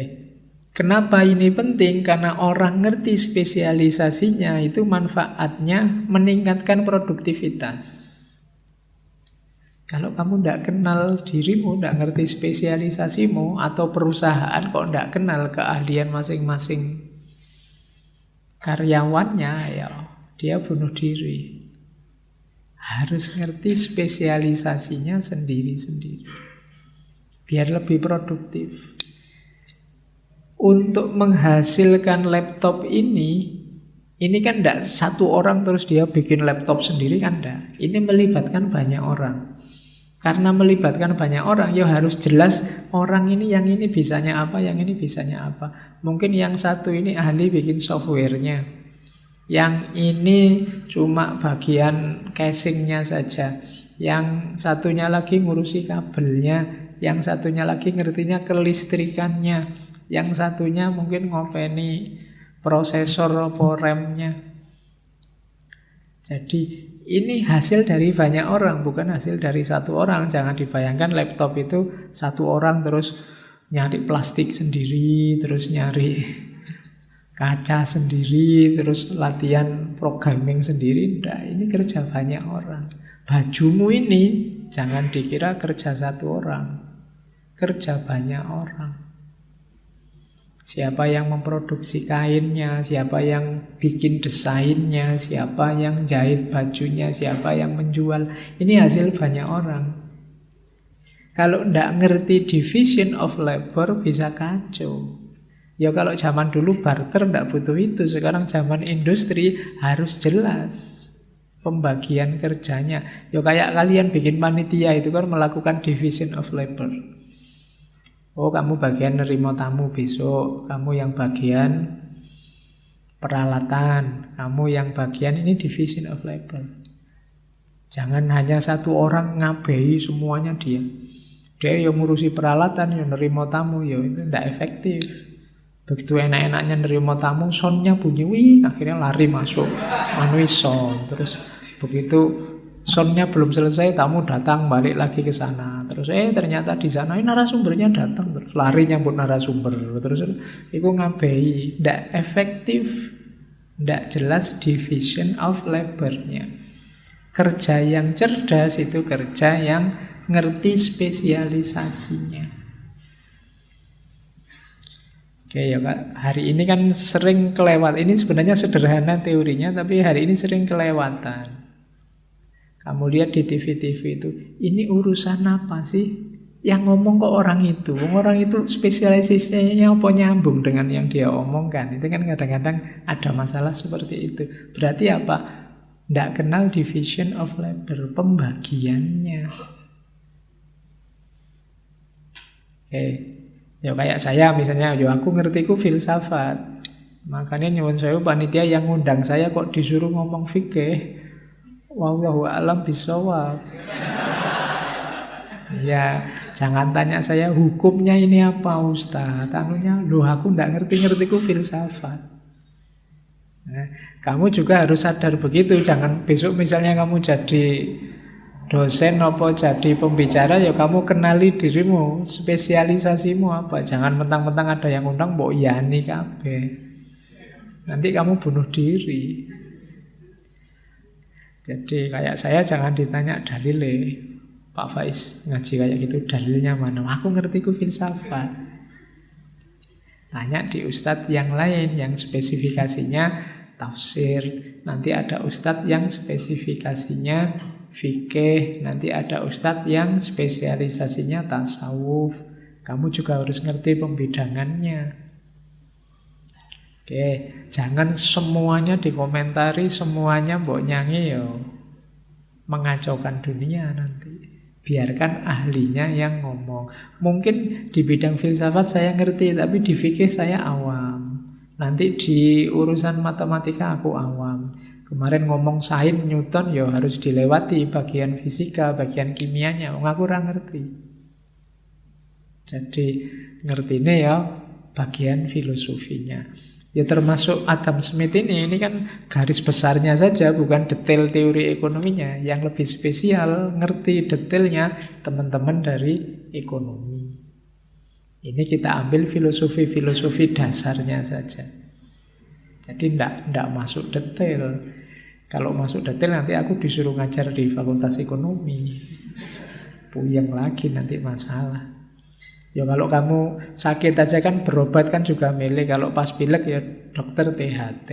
Kenapa ini penting? Karena orang ngerti spesialisasinya, itu manfaatnya meningkatkan produktivitas. Kalau kamu tidak kenal dirimu, tidak ngerti spesialisasimu, atau perusahaan kok tidak kenal keahlian masing-masing karyawannya, ya dia bunuh diri. Harus ngerti spesialisasinya sendiri-sendiri, biar lebih produktif. Untuk menghasilkan laptop ini kan tidak satu orang terus dia bikin laptop sendiri, kan tidak. Ini melibatkan banyak orang. Karena melibatkan banyak orang, ya harus jelas orang ini, yang ini bisanya apa, yang ini bisanya apa. Mungkin yang satu ini ahli bikin softwarenya, yang ini cuma bagian casingnya saja, yang satunya lagi ngurusi kabelnya, yang satunya lagi ngertinya kelistrikannya, yang satunya mungkin ngopeni prosesor atau RAM-nya. Jadi ini hasil dari banyak orang, bukan hasil dari satu orang. Jangan dibayangkan laptop itu satu orang terus nyari plastik sendiri, terus nyari kaca sendiri, terus latihan programming sendiri. Nah, ini kerja banyak orang. Bajumu ini jangan dikira kerja satu orang, kerja banyak orang. Siapa yang memproduksi kainnya, siapa yang bikin desainnya, siapa yang jahit bajunya, siapa yang menjual. Ini hasil banyak orang. Kalau tidak ngerti division of labor bisa kacau. Ya kalau zaman dulu barter tidak butuh itu. Sekarang zaman industri harus jelas pembagian kerjanya. Ya kayak kalian bikin panitia itu kan melakukan division of labor. Oh, kamu bagian nerima tamu besok, kamu yang bagian peralatan, kamu yang bagian ini division of labor. Jangan hanya satu orang ngabehi semuanya dia. Dia yang ngurusi peralatan, yang nerima tamu, ya itu tidak efektif. Begitu enak-enaknya nerima tamu, soundnya bunyi, wih, akhirnya lari masuk manuis sound. Terus begitu soundnya belum selesai, tamu datang balik lagi ke sana. Terus ternyata di sana narasumbernya datang, terus lari nyambut narasumber. Terus itu ngabehi, tidak efektif, tidak jelas division of labor-nya. Kerja yang cerdas itu kerja yang ngerti spesialisasinya. Oke ya Kak, hari ini kan sering kelewat. Ini sebenarnya sederhana teorinya, tapi hari ini sering kelewatan. Kamu lihat di TV-TV itu, ini urusan apa sih? Yang ngomong kok orang itu? Orang itu spesialisasinya apa nyambung dengan yang dia omongkan? Itu kan kadang-kadang ada masalah seperti itu. Berarti apa? Tidak kenal division of labor, pembagiannya. Oke. Ya kayak saya misalnya, ya aku ngertiku filsafat. Makanya nyuwun sewu panitia yang ngundang saya kok disuruh ngomong fikih. Wallahu a'lam bishawab. Ya, jangan tanya saya hukumnya ini apa Ustaz. Anunya, loh aku ndak ngerti-ngertiku filsafat. Nah, kamu juga harus sadar begitu. Jangan besok misalnya kamu jadi dosen apa jadi pembicara, ya kamu kenali dirimu, spesialisasimu apa. Jangan mentang-mentang ada yang undang mbok iyani kabeh. Nanti kamu bunuh diri. Jadi kayak saya jangan ditanya dalile. Pak Faiz ngaji kayak gitu dalilnya mana? Aku ngertiku filsafat. Tanya di ustadz yang lain yang spesifikasinya tafsir. Nanti ada ustadz yang spesifikasinya fikih, nanti ada ustadz yang spesialisasinya tasawuf. Kamu juga harus ngerti pembidangannya. Oke, jangan semuanya dikomentari, semuanya mbok nyanyi yo mengacaukan dunia nanti. Biarkan ahlinya yang ngomong. Mungkin di bidang filsafat saya ngerti, tapi di fikih saya awam. Nanti di urusan matematika aku awam. Kemarin ngomong Sain, Newton, ya harus dilewati bagian fisika, bagian kimianya. Aku kurang ngerti. Jadi ngertinya ya bagian filosofinya. Ya termasuk Adam Smith ini kan garis besarnya saja, bukan detail teori ekonominya. Yang lebih spesial, ngerti detailnya teman-teman dari ekonomi. Ini kita ambil filosofi-filosofi dasarnya saja. Jadi tidak masuk detail. Kalau masuk detail nanti aku disuruh ngajar di Fakultas Ekonomi. Puyeng lagi nanti masalah. Ya kalau kamu sakit aja kan berobat kan juga milih. Kalau pas pilek ya dokter THT.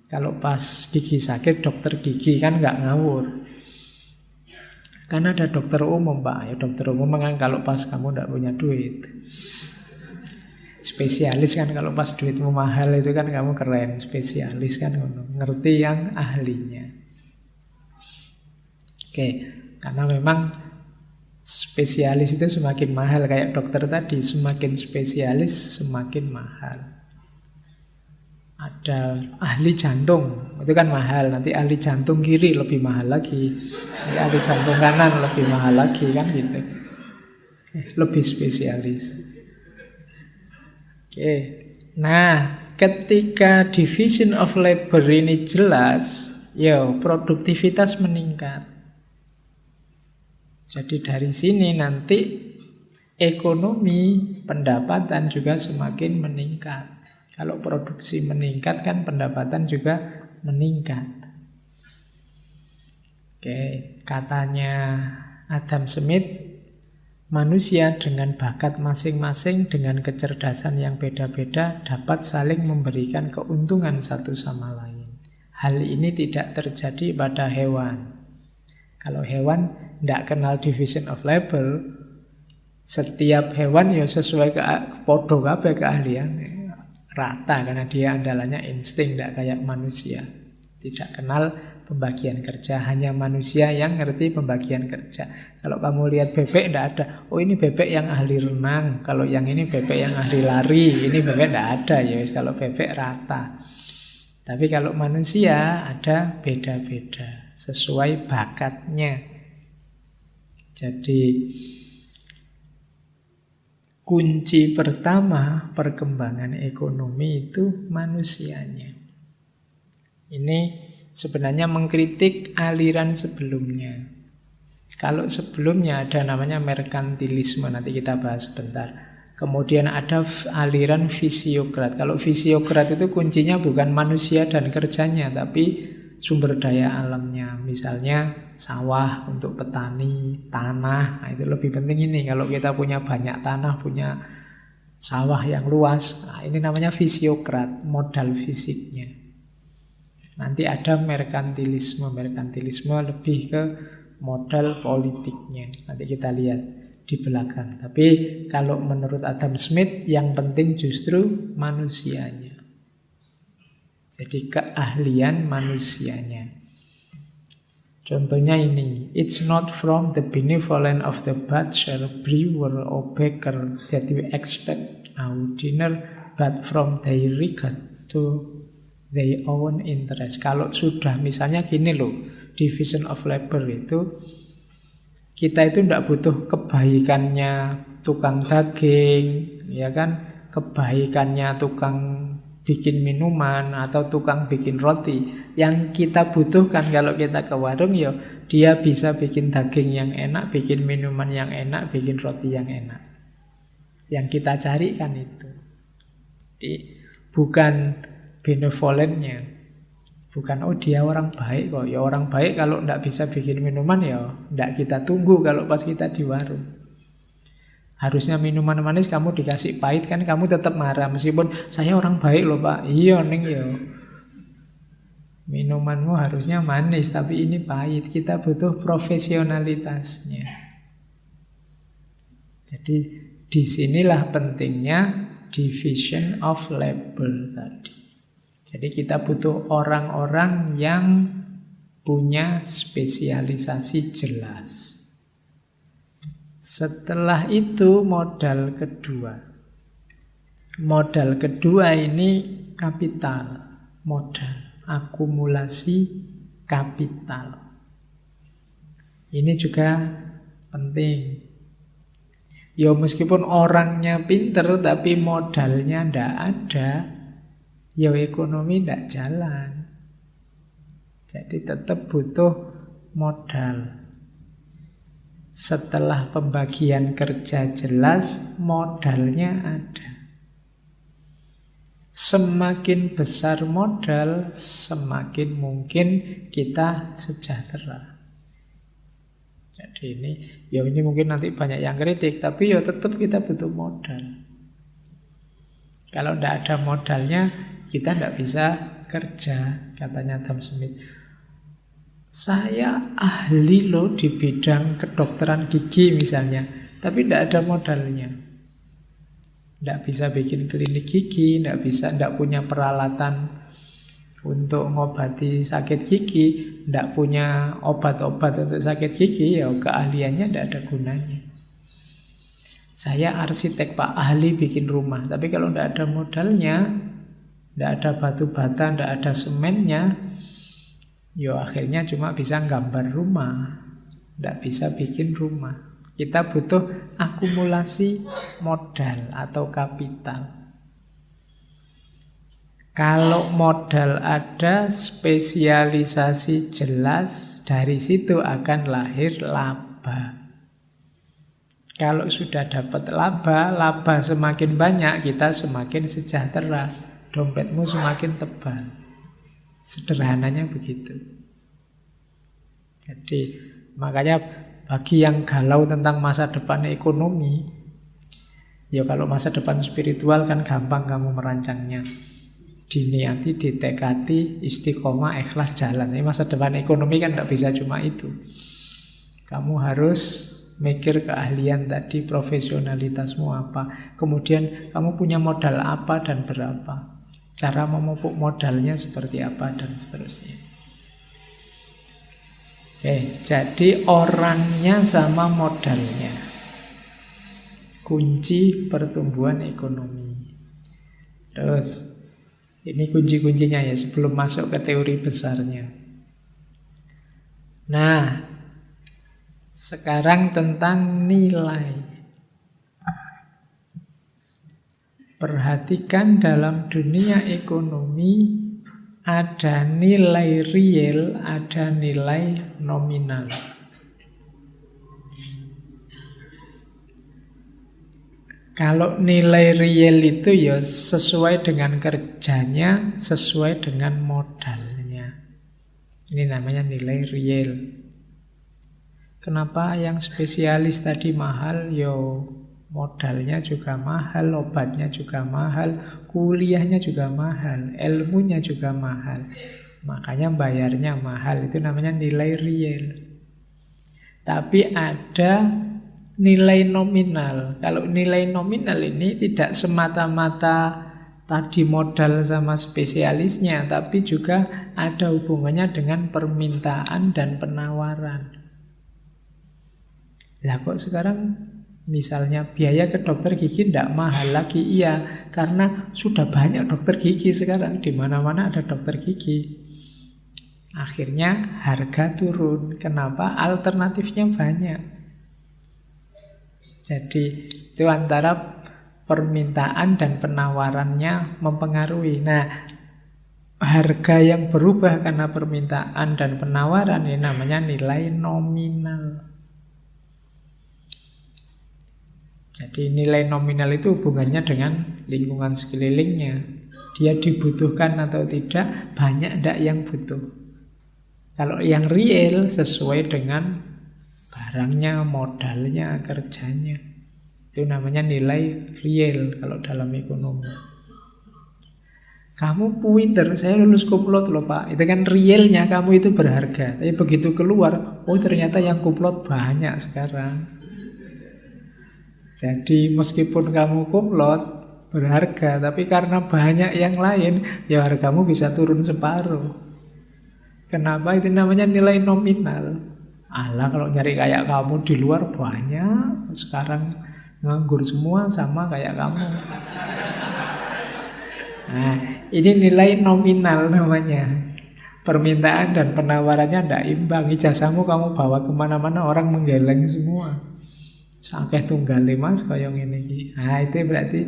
Kalau pas gigi sakit dokter gigi kan nggak ngawur. Kan ada dokter umum Pak. Ya dokter umum kan kalau pas kamu nggak punya duit. Spesialis kan kalau pas duitmu mahal itu kan kamu keren. Spesialis kan ngerti yang ahlinya. Oke, karena memang spesialis itu semakin mahal. Kayak dokter tadi, semakin spesialis semakin mahal. Ada ahli jantung, itu kan mahal. Nanti ahli jantung kiri lebih mahal lagi. Nanti ahli jantung kanan lebih mahal lagi kan gitu. Lebih spesialis. Oke. Nah, ketika division of labor ini jelas, ya produktivitas meningkat. Jadi dari sini nanti ekonomi, pendapatan juga semakin meningkat. Kalau produksi meningkat kan pendapatan juga meningkat. Oke, katanya Adam Smith, manusia dengan bakat masing-masing, dengan kecerdasan yang beda-beda dapat saling memberikan keuntungan satu sama lain. Hal ini tidak terjadi pada hewan. Kalau hewan tidak kenal division of labor, setiap hewan ya sesuai podo kabeh keahlian rata karena dia andalannya insting, tidak kayak manusia. Tidak kenal pembagian kerja, hanya manusia yang ngerti pembagian kerja. Kalau kamu lihat bebek tidak ada, oh ini bebek yang ahli renang, kalau yang ini bebek yang ahli lari, ini bebek tidak ada ya. Kalau bebek rata. Tapi kalau manusia ada beda-beda sesuai bakatnya. Jadi kunci pertama perkembangan ekonomi itu manusianya. Ini sebenarnya mengkritik aliran sebelumnya. Kalau sebelumnya ada namanya merkantilisme, nanti kita bahas sebentar. Kemudian ada aliran fisiokrat. Kalau fisiokrat itu kuncinya bukan manusia dan kerjanya, tapi sumber daya alamnya. Misalnya sawah untuk petani, tanah. Nah, itu lebih penting ini. Kalau kita punya banyak tanah, punya sawah yang luas. Nah, ini namanya fisiokrat, modal fisiknya. Nanti ada merkantilisme. Merkantilisme lebih ke modal politiknya. Nanti kita lihat di belakang. Tapi kalau menurut Adam Smith, yang penting justru manusianya. Jadi keahlian manusianya. Contohnya ini, it's not from the benevolence of the butcher, brewer, or baker that we expect our dinner, but from their regard to their own interest. Kalau sudah misalnya gini loh, division of labor itu, kita itu tidak butuh kebaikannya tukang daging, ya kan, kebaikannya tukang bikin minuman atau tukang bikin roti. Yang kita butuhkan kalau kita ke warung, ya dia bisa bikin daging yang enak, bikin minuman yang enak, bikin roti yang enak. Yang kita cari kan itu. Jadi, bukan benevolentnya, bukan oh dia orang baik kok. Ya orang baik kalau tidak bisa bikin minuman ya tidak kita tunggu kalau pas kita di warung. Harusnya minuman manis kamu dikasih pahit kan kamu tetap marah. Meskipun saya orang baik loh Pak. Iya neng ya. Minumanmu harusnya manis tapi ini pahit. Kita butuh profesionalitasnya. Jadi disinilah pentingnya division of labor tadi. Jadi kita butuh orang-orang yang punya spesialisasi jelas. Setelah itu modal kedua. Modal kedua ini kapital. Modal, akumulasi kapital. Ini juga penting. Ya meskipun orangnya pinter tapi modalnya ndak ada, ya ekonomi tidak jalan. Jadi tetap butuh modal. Setelah pembagian kerja jelas, modalnya ada. Semakin besar modal, semakin mungkin kita sejahtera. Jadi ini mungkin nanti banyak yang kritik, tapi ya tetap kita butuh modal. Kalau tidak ada modalnya, kita tidak bisa kerja, katanya Adam Smith. Saya ahli loh di bidang kedokteran gigi misalnya, tapi tidak ada modalnya. Tidak bisa bikin klinik gigi, tidak punya peralatan untuk mengobati sakit gigi, tidak punya obat-obat untuk sakit gigi, ya keahliannya tidak ada gunanya. Saya arsitek Pak, ahli bikin rumah, tapi kalau tidak ada modalnya, tidak ada batu bata, tidak ada semennya, ya akhirnya cuma bisa gambar rumah, tidak bisa bikin rumah. Kita butuh akumulasi modal atau kapital. Kalau modal ada, spesialisasi jelas, dari situ akan lahir laba. Kalau sudah dapat laba semakin banyak, kita semakin sejahtera, dompetmu semakin tebal. Sederhananya begitu. Jadi makanya bagi yang galau tentang masa depan ekonomi, ya kalau masa depan spiritual kan gampang kamu merancangnya. Diniati, ditekati, istiqomah, ikhlas jalan. Ini masa depan ekonomi kan tidak bisa cuma itu. Kamu harus mikir keahlian tadi, profesionalitasmu apa. Kemudian kamu punya modal apa dan berapa. Cara memupuk modalnya seperti apa dan seterusnya. Jadi orangnya sama modalnya. Kunci pertumbuhan ekonomi. Terus ini kunci-kuncinya ya sebelum masuk ke teori besarnya. Nah, sekarang tentang nilai. Perhatikan dalam dunia ekonomi ada nilai real, ada nilai nominal. Kalau nilai real itu ya sesuai dengan kerjanya, sesuai dengan modalnya. Ini namanya nilai real. Kenapa yang spesialis tadi mahal? Yo Modalnya juga mahal, obatnya juga mahal, kuliahnya juga mahal, ilmunya juga mahal. Makanya bayarnya mahal, itu namanya nilai real. Tapi ada nilai nominal. Kalau nilai nominal ini tidak semata-mata tadi modal sama spesialisnya, tapi juga ada hubungannya dengan permintaan dan penawaran. Lah kok sekarang misalnya biaya ke dokter gigi tidak mahal lagi? Iya, karena sudah banyak dokter gigi sekarang. Di mana-mana ada dokter gigi. Akhirnya harga turun. Kenapa? Alternatifnya banyak. Jadi itu antara permintaan dan penawarannya mempengaruhi. Nah, harga yang berubah karena permintaan dan penawaran ini namanya nilai nominal. Jadi nilai nominal itu hubungannya dengan lingkungan sekelilingnya. Dia dibutuhkan atau tidak, banyak tidak yang butuh. Kalau yang real sesuai dengan barangnya, modalnya, kerjanya. Itu namanya nilai real kalau dalam ekonomi. Kamu pinter, saya lulus kuplot loh Pak. Itu kan realnya kamu itu berharga. Tapi begitu keluar, oh ternyata yang kuplot banyak sekarang. Jadi meskipun kamu kumlot berharga, tapi karena banyak yang lain, ya hargamu bisa turun separuh. Kenapa? Itu namanya nilai nominal. Alah, kalau nyari kayak kamu di luar banyak, sekarang nganggur semua sama kayak kamu. Nah, ini nilai nominal namanya. Permintaan dan penawarannya tidak imbang. Ijazahmu kamu bawa kemana-mana, orang menggeleng semua. Sampai tunggal mas koyong ini. Nah itu berarti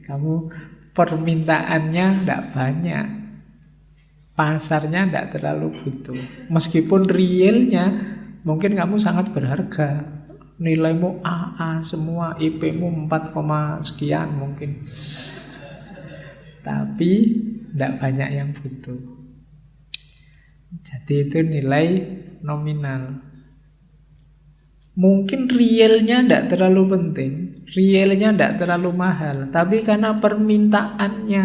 kamu permintaannya tidak banyak, pasarnya tidak terlalu butuh. Meskipun realnya mungkin kamu sangat berharga, nilaimu AA semua, IP-mu 4, sekian mungkin, tapi tidak banyak yang butuh. Jadi itu nilai nominal. Mungkin realnya tidak terlalu penting, realnya tidak terlalu mahal, tapi karena permintaannya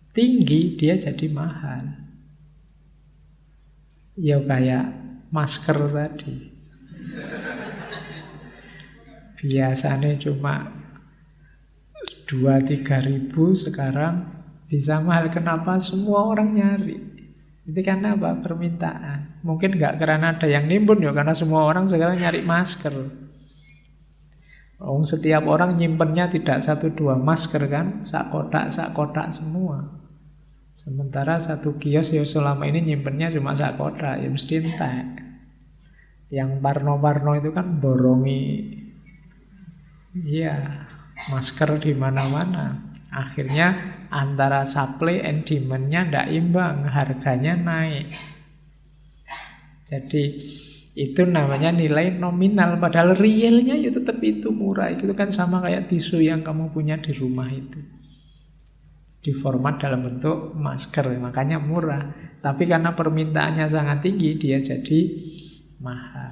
tinggi, dia jadi mahal. Ya kayak masker tadi. Biasanya cuma 2-3 ribu, sekarang bisa mahal. Kenapa? Semua orang nyari. Itu karena apa? Permintaan. Mungkin nggak karena ada yang nimbun ya, karena semua orang sekarang nyari masker. Setiap orang nyimpennya tidak 1-2 masker kan, sak kotak semua. Sementara satu kios ya selama ini nyimpennya cuma sak kotak, ya mesti entek. Yang parno-parno itu kan borongi, iya, masker di mana-mana. Akhirnya antara supply and demand-nya tidak imbang, harganya naik. Jadi itu namanya nilai nominal, padahal realnya ya tetap itu murah. Itu kan sama kayak tisu yang kamu punya di rumah itu, diformat dalam bentuk masker, makanya murah. Tapi karena permintaannya sangat tinggi, dia jadi mahal.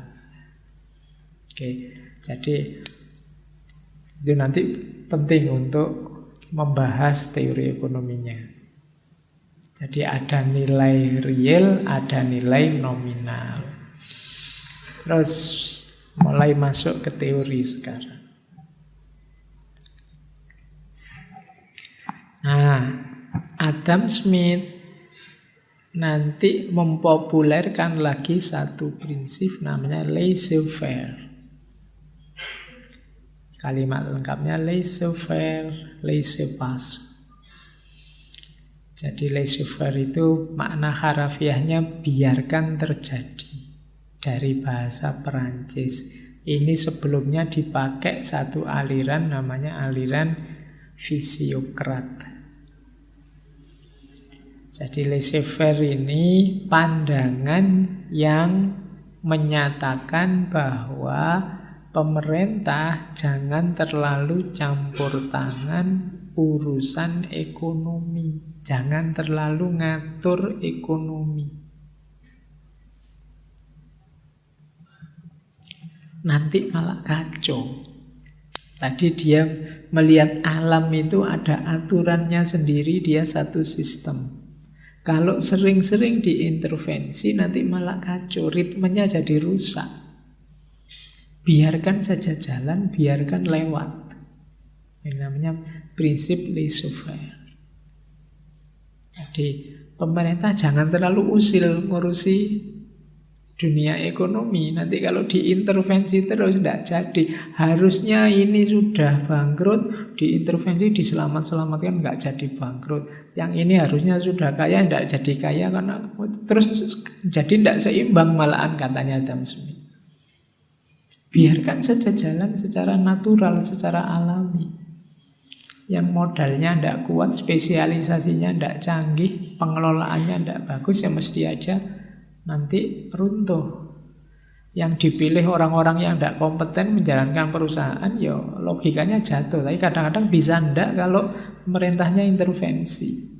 Oke, jadi itu nanti penting untuk membahas teori ekonominya. Jadi ada nilai real, ada nilai nominal. Terus mulai masuk ke teori sekarang. Nah, Adam Smith nanti mempopulerkan lagi satu prinsip namanya laissez-faire. Kalimat lengkapnya laissez-faire, laissez-passer. Jadi laissez-faire itu makna harafiahnya biarkan terjadi, dari bahasa Perancis. Ini sebelumnya dipakai satu aliran namanya aliran fisiokrat. Jadi laissez-faire ini pandangan yang menyatakan bahwa pemerintah jangan terlalu campur tangan urusan ekonomi, jangan terlalu ngatur ekonomi. Nanti malah kacau. Tadi dia melihat alam itu ada aturannya sendiri, dia satu sistem. Kalau sering-sering diintervensi nanti malah kacau, ritmenya jadi rusak. Biarkan saja jalan, biarkan lewat. Ini namanya prinsip laissez-faire. Jadi pemerintah jangan terlalu usil ngurusi dunia ekonomi. Nanti kalau diintervensi terus tidak jadi. Harusnya ini sudah bangkrut, diintervensi diselamat-selamatkan nggak jadi bangkrut. Yang ini harusnya sudah kaya tidak jadi kaya karena terus jadi tidak seimbang malahan, katanya Adam Smith. Biarkan saja jalan secara natural, secara alami. Yang modalnya tidak kuat, spesialisasinya tidak canggih, pengelolaannya tidak bagus, ya mesti aja nanti runtuh. Yang dipilih orang-orang yang tidak kompeten menjalankan perusahaan, ya logikanya jatuh. Tapi kadang-kadang bisa tidak kalau pemerintahnya intervensi.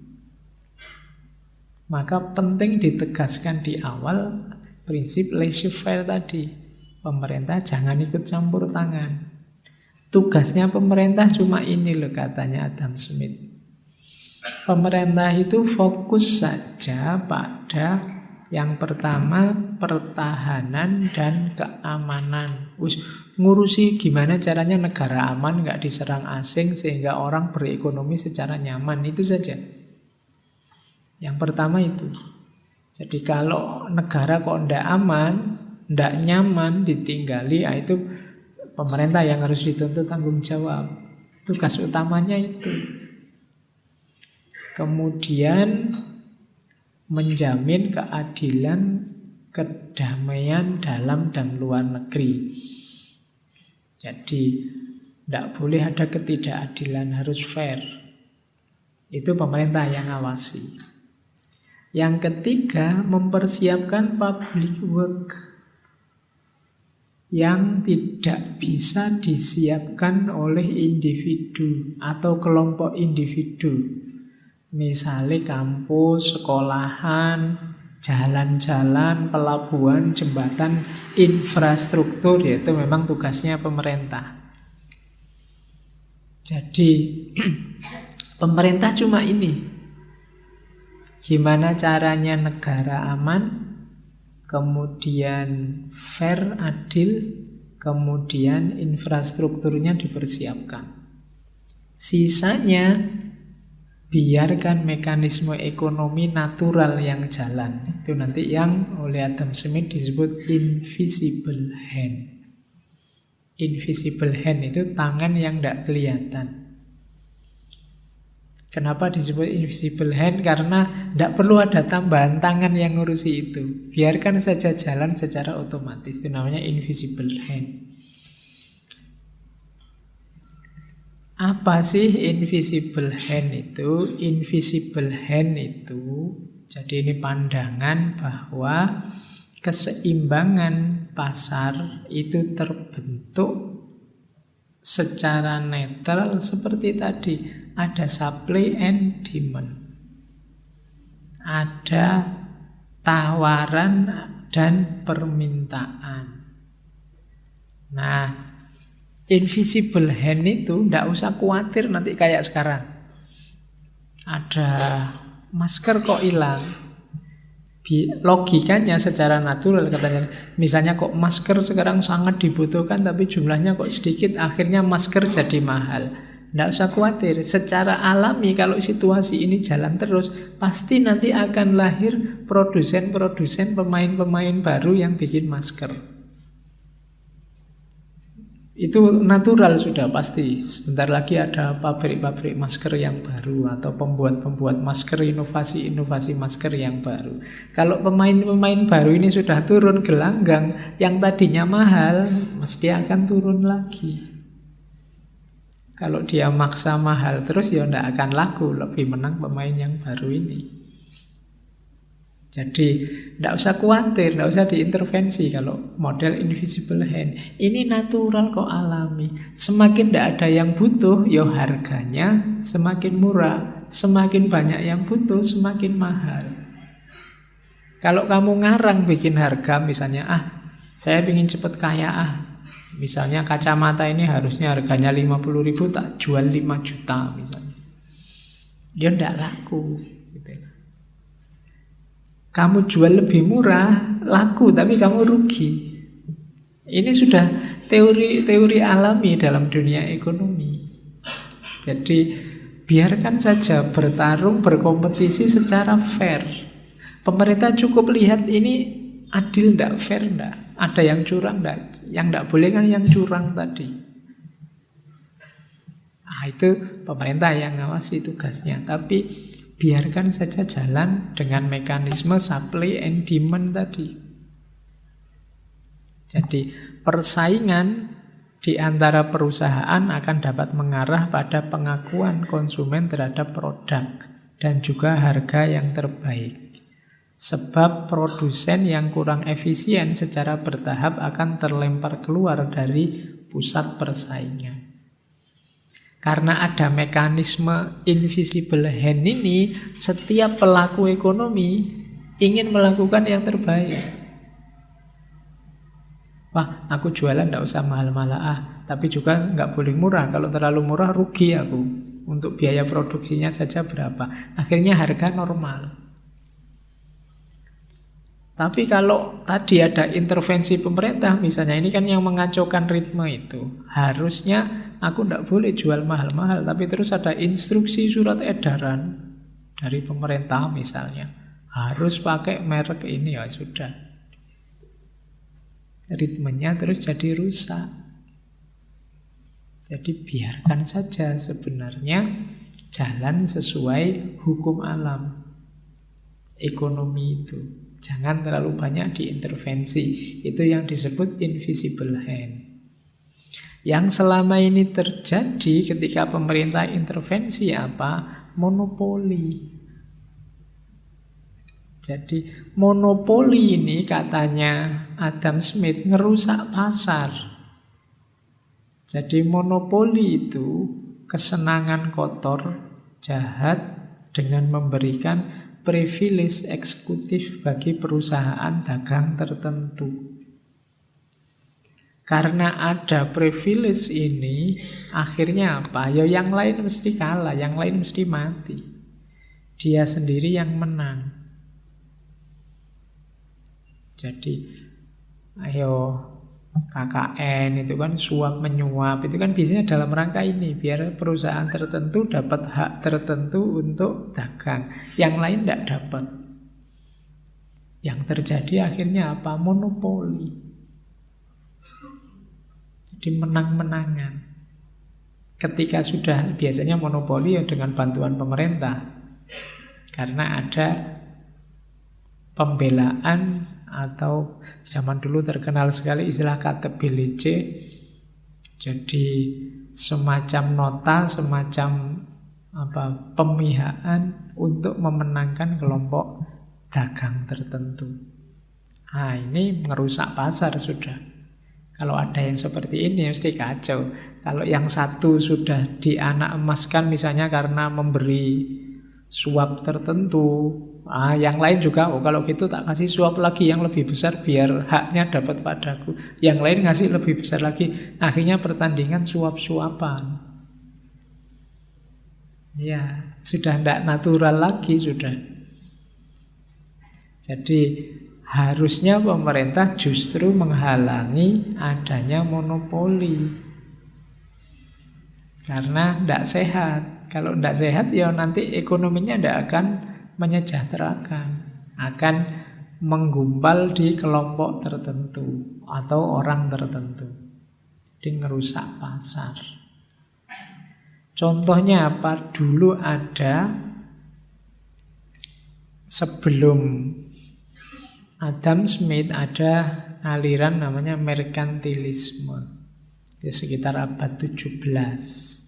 Maka penting ditegaskan di awal prinsip laissez-faire tadi. Pemerintah jangan ikut campur tangan. Tugasnya pemerintah cuma ini loh, katanya Adam Smith. Pemerintah itu fokus saja pada yang pertama, pertahanan dan keamanan. Ngurusi gimana caranya negara aman, nggak diserang asing, sehingga orang berekonomi secara nyaman. Itu saja. Yang pertama itu. Jadi kalau negara kok ndak aman, ndak nyaman, ditinggali, itu pemerintah yang harus dituntut tanggung jawab. Tugas utamanya itu. Kemudian menjamin keadilan, kedamaian dalam dan luar negeri. Jadi tidak boleh ada ketidakadilan, harus fair. Itu pemerintah yang ngawasi. Yang ketiga, mempersiapkan public work yang tidak bisa disiapkan oleh individu atau kelompok individu. Misalnya kampus, sekolahan, jalan-jalan, pelabuhan, jembatan, infrastruktur, yaitu memang tugasnya pemerintah. Jadi pemerintah cuma ini. Gimana caranya negara aman, kemudian fair, adil, kemudian infrastrukturnya dipersiapkan. Sisanya biarkan mekanisme ekonomi natural yang jalan. Itu nanti yang oleh Adam Smith disebut invisible hand. Invisible hand itu tangan yang tidak kelihatan. Kenapa disebut invisible hand? Karena tidak perlu ada tambahan tangan yang ngurusi itu. Biarkan saja jalan secara otomatis. Itu namanya invisible hand. Apa sih invisible hand itu? Invisible hand itu, jadi ini pandangan bahwa keseimbangan pasar itu terbentuk secara netral seperti tadi. Ada supply and demand. Ada tawaran dan permintaan. Nah, invisible hand itu tidak usah khawatir nanti kayak sekarang. Ada masker kok hilang. Logikanya secara natural katanya. Misalnya kok masker sekarang sangat dibutuhkan tapi jumlahnya kok sedikit, akhirnya masker jadi mahal. Tidak usah khawatir. Secara alami kalau situasi ini jalan terus, pasti nanti akan lahir produsen-produsen, pemain-pemain baru yang bikin masker. Itu natural sudah pasti. Sebentar lagi ada pabrik-pabrik masker yang baru atau pembuat-pembuat masker, inovasi-inovasi masker yang baru. Kalau pemain-pemain baru ini sudah turun gelanggang, yang tadinya mahal mesti akan turun lagi. Kalau dia maksa mahal terus ya tidak akan laku, lebih menang pemain yang baru ini. Jadi tidak usah khawatir, tidak usah diintervensi kalau model invisible hand. Ini natural kok, alami. Semakin tidak ada yang butuh, ya harganya semakin murah. Semakin banyak yang butuh, semakin mahal. Kalau kamu ngarang bikin harga misalnya, saya ingin cepat kaya, Misalnya kacamata ini harusnya harganya 50.000, tak jual 5 juta misalnya. Ya ndak laku. Gitu. Kamu jual lebih murah, laku, tapi kamu rugi. Ini sudah teori alami dalam dunia ekonomi. Jadi biarkan saja bertarung, berkompetisi secara fair. Pemerintah cukup lihat ini adil ndak, fair ndak, ada yang curang ndak. Yang ndak boleh kan yang curang tadi. Itu pemerintah yang ngawasi tugasnya. Tapi biarkan saja jalan dengan mekanisme supply and demand tadi. Jadi persaingan di antara perusahaan akan dapat mengarah pada pengakuan konsumen terhadap produk dan juga harga yang terbaik. Sebab produsen yang kurang efisien secara bertahap akan terlempar keluar dari pusat persaingan. Karena ada mekanisme invisible hand ini, setiap pelaku ekonomi ingin melakukan yang terbaik. Wah, aku jualan nggak usah mahal-mahal, tapi juga nggak boleh murah. Kalau terlalu murah rugi aku. Untuk biaya produksinya saja berapa. Akhirnya harga normal. Tapi kalau tadi ada intervensi pemerintah, misalnya ini kan yang mengacaukan ritme itu. Harusnya aku tidak boleh jual mahal-mahal, tapi terus ada instruksi surat edaran dari pemerintah misalnya. Harus pakai merek ini, ya sudah. Ritmenya terus jadi rusak. Jadi biarkan saja sebenarnya jalan sesuai hukum alam ekonomi itu. Jangan terlalu banyak diintervensi. Itu yang disebut invisible hand. Yang selama ini terjadi ketika pemerintah intervensi apa? Monopoli. Jadi monopoli ini katanya Adam Smith ngerusak pasar. Jadi monopoli itu kesenangan kotor, jahat dengan memberikan privilege eksekutif bagi perusahaan dagang tertentu. Karena ada privilege ini, akhirnya apa? Ya yang lain mesti kalah, yang lain mesti mati. Dia sendiri yang menang. Jadi, ayo KKN itu kan suap menyuap, itu kan biasanya dalam rangka ini, biar perusahaan tertentu dapat hak tertentu untuk dagang, yang lain tidak dapat. Yang terjadi akhirnya apa? Monopoli. Jadi menang-menangan. Ketika sudah biasanya monopoli ya dengan bantuan pemerintah, karena ada pembelaan atau zaman dulu terkenal sekali istilah KTBLC. Jadi semacam nota, semacam pemihakan untuk memenangkan kelompok dagang tertentu. Ini merusak pasar sudah. Kalau ada yang seperti ini mesti kacau. Kalau yang satu sudah dianak emaskan misalnya karena memberi suap tertentu, yang lain juga, kalau gitu tak kasih suap lagi yang lebih besar biar haknya dapat padaku. Yang lain ngasih lebih besar lagi. Akhirnya pertandingan suap-suapan. Ya, sudah tidak natural lagi sudah. Jadi harusnya pemerintah justru menghalangi adanya monopoli. Karena tidak sehat. Kalau tidak sehat ya nanti ekonominya tidak akan menyejahterakan, akan menggumpal di kelompok tertentu atau orang tertentu. Jadi ngerusak pasar. Contohnya apa? Dulu ada, sebelum Adam Smith ada aliran namanya merkantilisme. Di sekitar abad 17.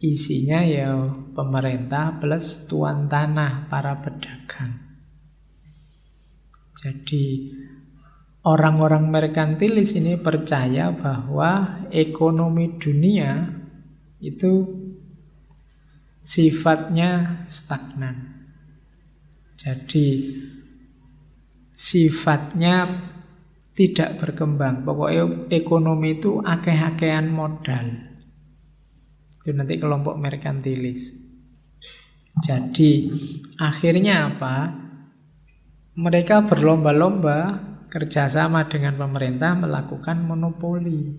Isinya ya pemerintah plus tuan tanah, para pedagang. Jadi orang-orang merkantilis ini percaya bahwa ekonomi dunia itu sifatnya stagnan. Jadi sifatnya tidak berkembang. Pokoknya ekonomi itu akeh-akehan modal. Itu nanti kelompok merkantilis. Jadi akhirnya apa? Mereka berlomba-lomba kerjasama dengan pemerintah melakukan monopoli.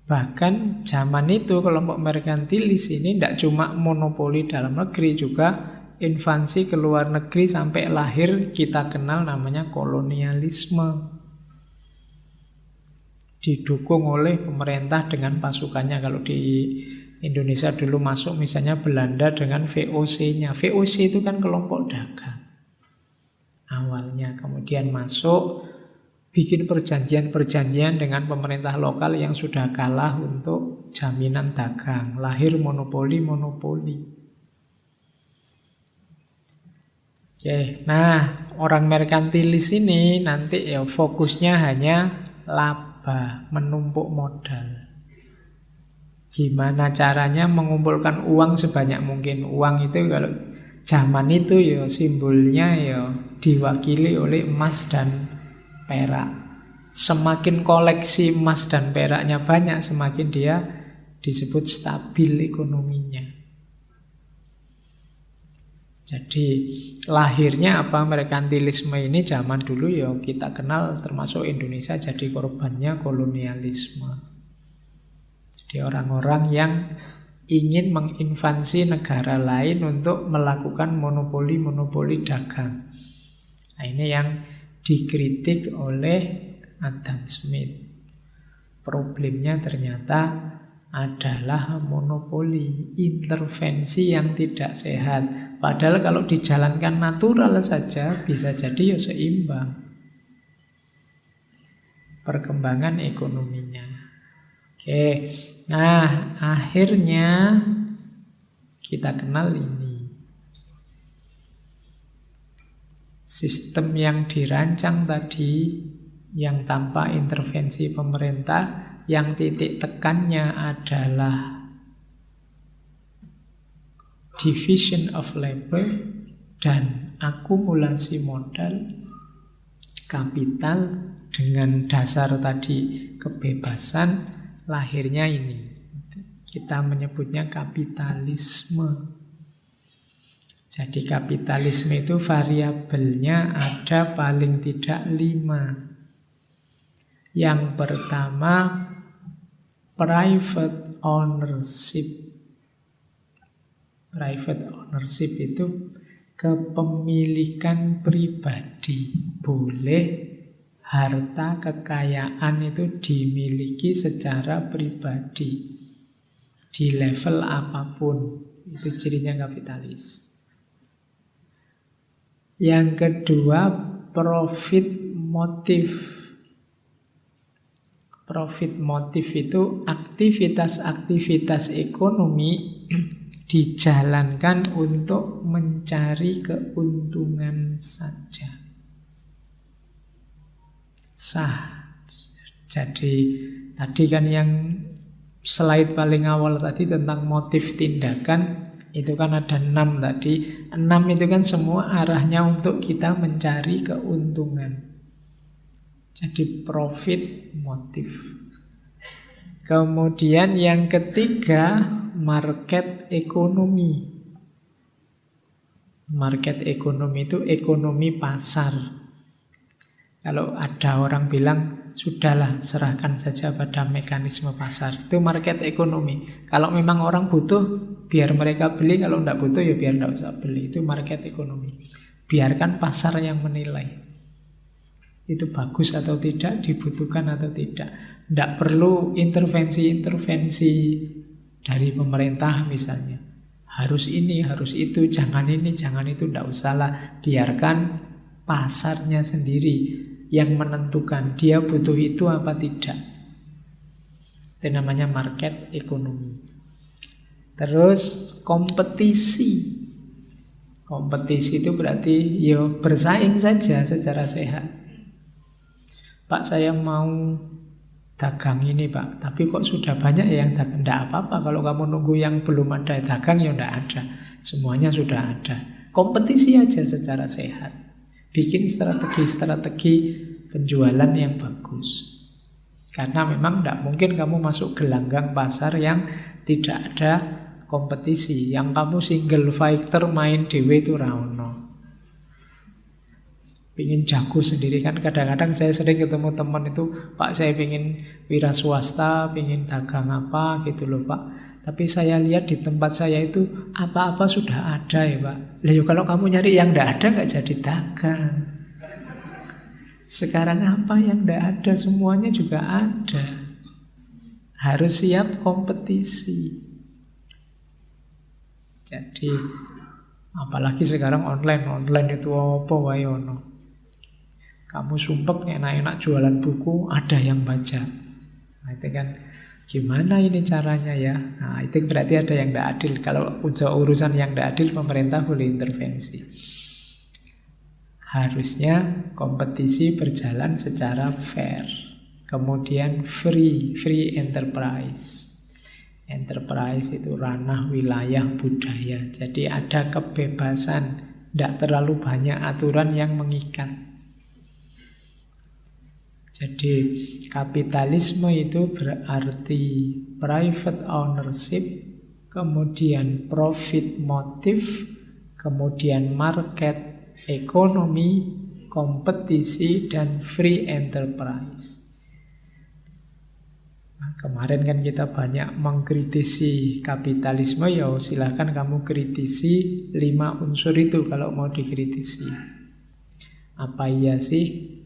Bahkan zaman itu kelompok merkantilis ini tidak cuma monopoli dalam negeri, juga invasi ke luar negeri sampai lahir kita kenal namanya kolonialisme. Didukung oleh pemerintah dengan pasukannya. Kalau di Indonesia dulu masuk misalnya Belanda dengan VOC-nya. VOC itu kan kelompok dagang awalnya, kemudian masuk bikin perjanjian-perjanjian dengan pemerintah lokal yang sudah kalah untuk jaminan dagang. Lahir monopoli-monopoli. Oke, nah orang merkantilis ini nanti ya fokusnya hanya laba, menumpuk modal. Gimana caranya mengumpulkan uang sebanyak mungkin. Uang itu kalau zaman itu ya simbolnya ya diwakili oleh emas dan perak. Semakin koleksi emas dan peraknya banyak, semakin dia disebut stabil ekonominya. Jadi lahirnya apa merkantilisme ini zaman dulu ya kita kenal, termasuk Indonesia jadi korbannya kolonialisme. Jadi orang-orang yang ingin menginvasi negara lain untuk melakukan monopoli-monopoli dagang. Nah, ini yang dikritik oleh Adam Smith. Problemnya ternyata adalah monopoli, intervensi yang tidak sehat. Padahal kalau dijalankan natural saja bisa jadi ya seimbang perkembangan ekonominya. Oke, nah akhirnya kita kenal ini. Sistem yang dirancang tadi, yang tanpa intervensi pemerintah, yang titik tekannya adalah division of labor dan akumulasi modal, kapital dengan dasar tadi kebebasan, lahirnya ini. Kita menyebutnya kapitalisme. Jadi kapitalisme itu variabelnya ada paling tidak 5. Yang pertama, private ownership. Private ownership itu kepemilikan pribadi. Boleh harta kekayaan itu dimiliki secara pribadi di level apapun. Itu cirinya kapitalis. Yang kedua, profit motive. Profit motive itu aktivitas-aktivitas ekonomi dijalankan untuk mencari keuntungan saja. Sah. Jadi tadi kan yang slide paling awal tadi tentang motif tindakan, itu kan ada 6 tadi. 6 itu kan semua arahnya untuk kita mencari keuntungan. Jadi profit motif. Kemudian yang ketiga, market ekonomi. Market ekonomi itu ekonomi pasar. Kalau ada orang bilang, sudahlah serahkan saja pada mekanisme pasar. Itu market ekonomi. Kalau memang orang butuh, biar mereka beli. Kalau tidak butuh, ya biar tidak usah beli. Itu market ekonomi. Biarkan pasar yang menilai. Itu bagus atau tidak, dibutuhkan atau tidak. Tidak perlu intervensi-intervensi dari pemerintah misalnya. Harus ini, harus itu, jangan ini, jangan itu, tidak usahlah. Biarkan pasarnya sendiri yang menentukan dia butuh itu apa tidak. Itu namanya market ekonomi. Terus kompetisi. Kompetisi itu berarti ya bersaing saja secara sehat. Pak, saya mau dagang ini Pak, tapi kok sudah banyak yang dagang. Tidak apa-apa, kalau kamu nunggu yang belum ada dagang ya tidak ada. Semuanya sudah ada. Kompetisi aja secara sehat. Bikin strategi-strategi penjualan yang bagus. Karena memang tidak mungkin kamu masuk gelanggang pasar yang tidak ada kompetisi. Yang kamu single fighter main dewe itu rauno. Pingin jago sendiri kan. Kadang-kadang saya sering ketemu teman itu, Pak saya pingin wira swasta, pingin dagang apa gitu loh Pak. Tapi saya lihat di tempat saya itu apa-apa sudah ada ya Pak. Lah kalau kamu nyari yang tidak ada nggak jadi dagang. Sekarang apa yang tidak ada semuanya juga ada. Harus siap kompetisi. Jadi apalagi sekarang online itu apa wae ono. Kamu sumpek enak-enak jualan buku, ada yang baca. Nah, itu kan gimana ini caranya ya? Nah, itu berarti ada yang tidak adil. Kalau urusan yang tidak adil, pemerintah boleh intervensi. Harusnya kompetisi berjalan secara fair. Kemudian free enterprise. Enterprise itu ranah wilayah budaya. Jadi ada kebebasan, tidak terlalu banyak aturan yang mengikat. Jadi kapitalisme itu berarti private ownership, kemudian profit motive, kemudian market ekonomi, kompetisi, dan free enterprise. Nah, kemarin kan kita banyak mengkritisi kapitalisme, ya silahkan kamu kritisi 5 unsur itu kalau mau dikritisi. Apa iya sih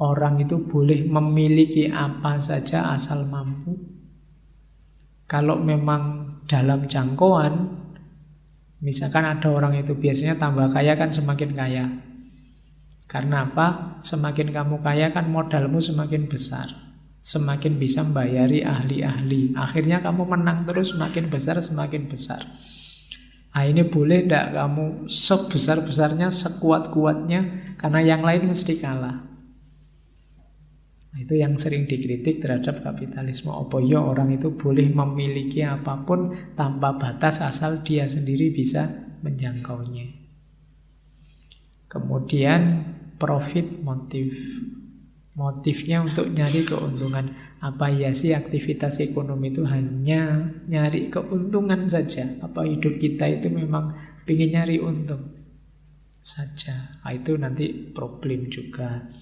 orang itu boleh memiliki apa saja asal mampu? Kalau memang dalam jangkauan, misalkan ada orang itu biasanya tambah kaya kan semakin kaya. Karena apa? Semakin kamu kaya kan modalmu semakin besar. Semakin bisa membayari ahli-ahli. Akhirnya kamu menang terus, semakin besar, semakin besar. Nah ini boleh tidak kamu sebesar-besarnya, sekuat-kuatnya, karena yang lain mesti kalah. Nah, itu yang sering dikritik terhadap kapitalisme. Apa ya orang itu boleh memiliki apapun tanpa batas asal dia sendiri bisa menjangkaunya. Kemudian profit motif. Motifnya untuk nyari keuntungan. Apa ya sih aktivitas ekonomi itu hanya nyari keuntungan saja? Apa hidup kita itu memang ingin nyari untung saja? Nah, itu nanti problem juga.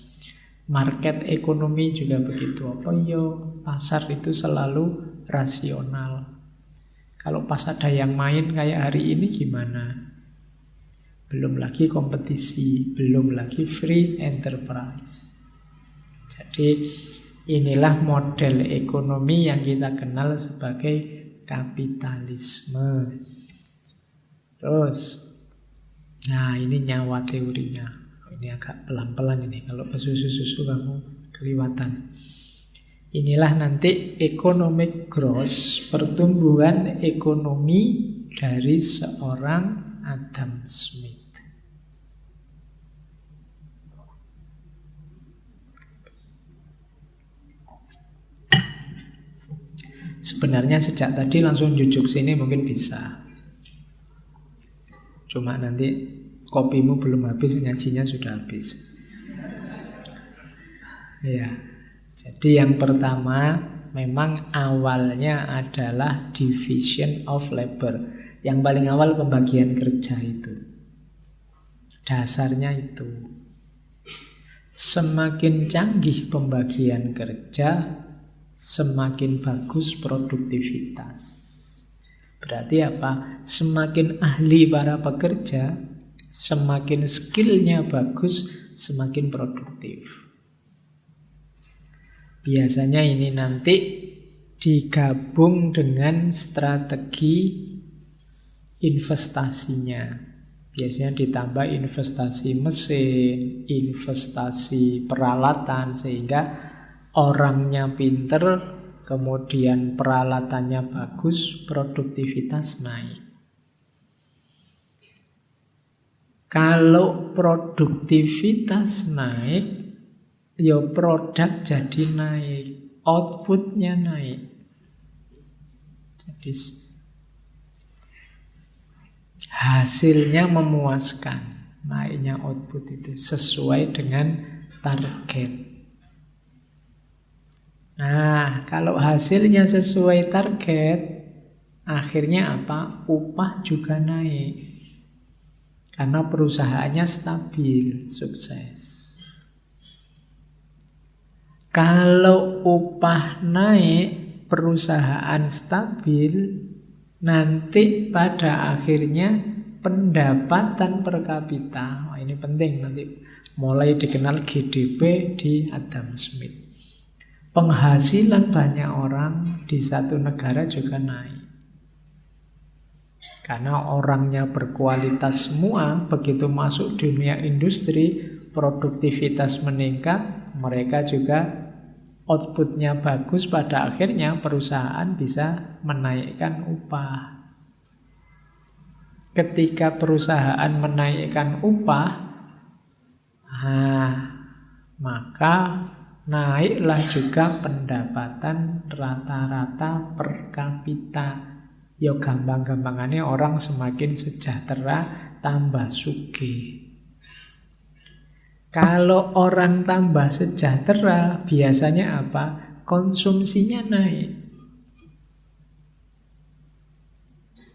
Market ekonomi juga begitu. Apa yo pasar itu selalu rasional. Kalau pas ada yang main kayak hari ini gimana? Belum lagi kompetisi, belum lagi free enterprise. Jadi inilah model ekonomi yang kita kenal sebagai kapitalisme. Terus, nah ini nyawa teorinya. Ini agak pelan-pelan ini. Kalau susu-susu kamu keliwatan. Inilah nanti economic growth, pertumbuhan ekonomi dari seorang Adam Smith. Sebenarnya sejak tadi langsung jujuk sini mungkin bisa. Cuma nanti kopimu belum habis, ngajinya sudah habis. Ya, jadi yang pertama memang awalnya adalah division of labor. Yang paling awal pembagian kerja itu. Dasarnya itu. Semakin canggih pembagian kerja, semakin bagus produktivitas. Berarti apa? Semakin ahli para pekerja, semakin skillnya bagus, semakin produktif. Biasanya ini nanti digabung dengan strategi investasinya. Biasanya ditambah investasi mesin, investasi peralatan, sehingga orangnya pinter, kemudian peralatannya bagus, produktivitas naik. Kalau produktivitas naik, ya produk jadi naik, outputnya naik. Jadi hasilnya memuaskan, naiknya output itu sesuai dengan target. Nah, kalau hasilnya sesuai target, akhirnya apa? Upah juga naik. Karena perusahaannya stabil, sukses. Kalau upah naik, perusahaan stabil, nanti pada akhirnya pendapatan per kapita, ini penting nanti mulai dikenal GDP di Adam Smith. Penghasilan banyak orang di satu negara juga naik. Karena orangnya berkualitas semua, begitu masuk dunia industri, produktivitas meningkat, mereka juga outputnya bagus, pada akhirnya perusahaan bisa menaikkan upah. Ketika perusahaan menaikkan upah, maka naiklah juga pendapatan rata-rata per kapita. Ya gampang-gampangannya orang semakin sejahtera, tambah sugih. Kalau orang tambah sejahtera, biasanya apa? Konsumsinya naik.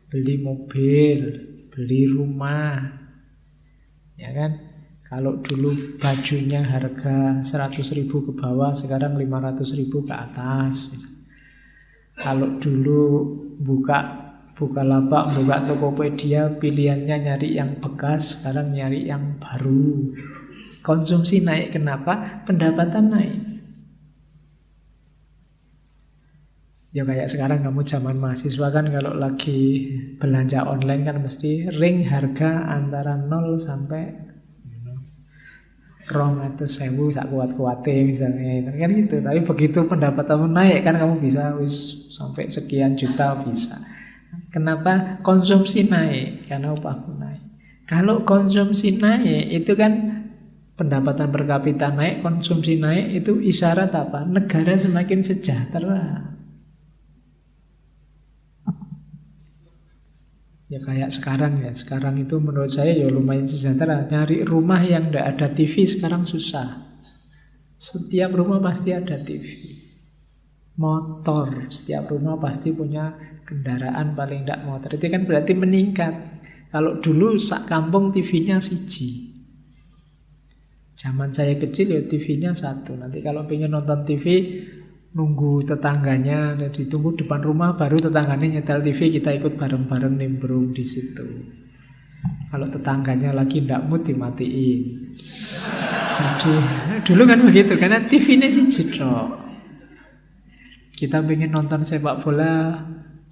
Beli mobil, beli rumah. Ya kan? Kalau dulu bajunya harga 100.000 ke bawah, sekarang 500.000 ke atas. Kalau dulu buka Bukalapak, buka Tokopedia, pilihannya nyari yang bekas, sekarang nyari yang baru. Konsumsi naik, kenapa? Pendapatan naik. Ya kayak sekarang kamu zaman mahasiswa kan, kalau lagi belanja online kan mesti ring harga antara 0 sampai 200.000 sak kuat-kuatnya misalnya, kan gitu. Tapi begitu pendapatanmu naik kan kamu bisa sampai sekian juta bisa. Kenapa? Konsumsi naik, karena upahku naik. Kalau konsumsi naik itu kan pendapatan per kapita naik, konsumsi naik, itu isyarat apa? Negara semakin sejahtera. Ya kayak sekarang ya, sekarang itu menurut saya ya lumayan sejahtera. Nyari rumah yang tidak ada TV sekarang susah. Setiap rumah pasti ada TV. Motor, setiap rumah pasti punya kendaraan, paling tidak motor. Itu kan berarti meningkat. Kalau dulu sak kampung TV-nya siji. Zaman saya kecil ya TV-nya satu. Nanti kalau pengen nonton TV, nunggu tetangganya, ditunggu depan rumah, baru tetangganya nyetel TV, kita ikut bareng-bareng nimbrung di situ. Kalau tetangganya lagi ndak mood, dimatiin. Jadi dulu kan begitu, karena TV-nya siji tok. Kita pengen nonton sepak bola,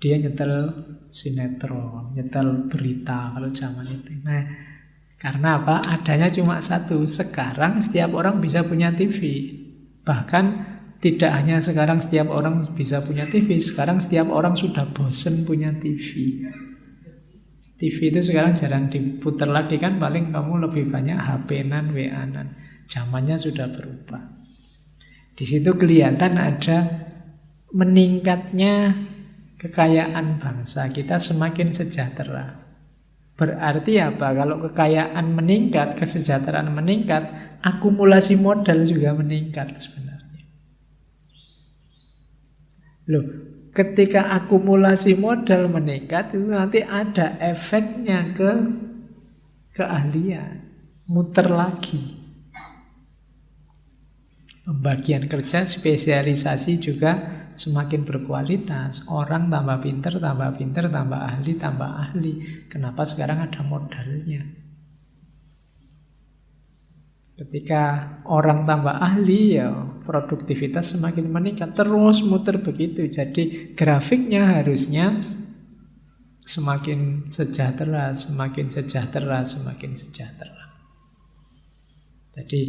dia nyetel sinetron, nyetel berita kalau zaman itu. Nah, karena apa? Adanya cuma satu. Sekarang setiap orang bisa punya TV. Bahkan tidak hanya sekarang setiap orang bisa punya TV, sekarang setiap orang sudah bosen punya TV. TV itu sekarang jarang diputar lagi kan, paling kamu lebih banyak HP-nan, WA-nan. Zamannya sudah berubah. Di situ kelihatan ada meningkatnya kekayaan bangsa. Kita semakin sejahtera. Berarti apa? Kalau kekayaan meningkat, kesejahteraan meningkat, akumulasi modal juga meningkat sebenarnya. Loh, ketika akumulasi modal meningkat, itu nanti ada efeknya ke keahlian. Muter lagi. Pembagian kerja, spesialisasi juga semakin berkualitas. Orang tambah pinter, tambah ahli. Kenapa? Sekarang ada modalnya. Ketika orang tambah ahli, ya produktivitas semakin meningkat. Terus muter begitu. Jadi grafiknya harusnya semakin sejahtera, semakin sejahtera, semakin sejahtera. Jadi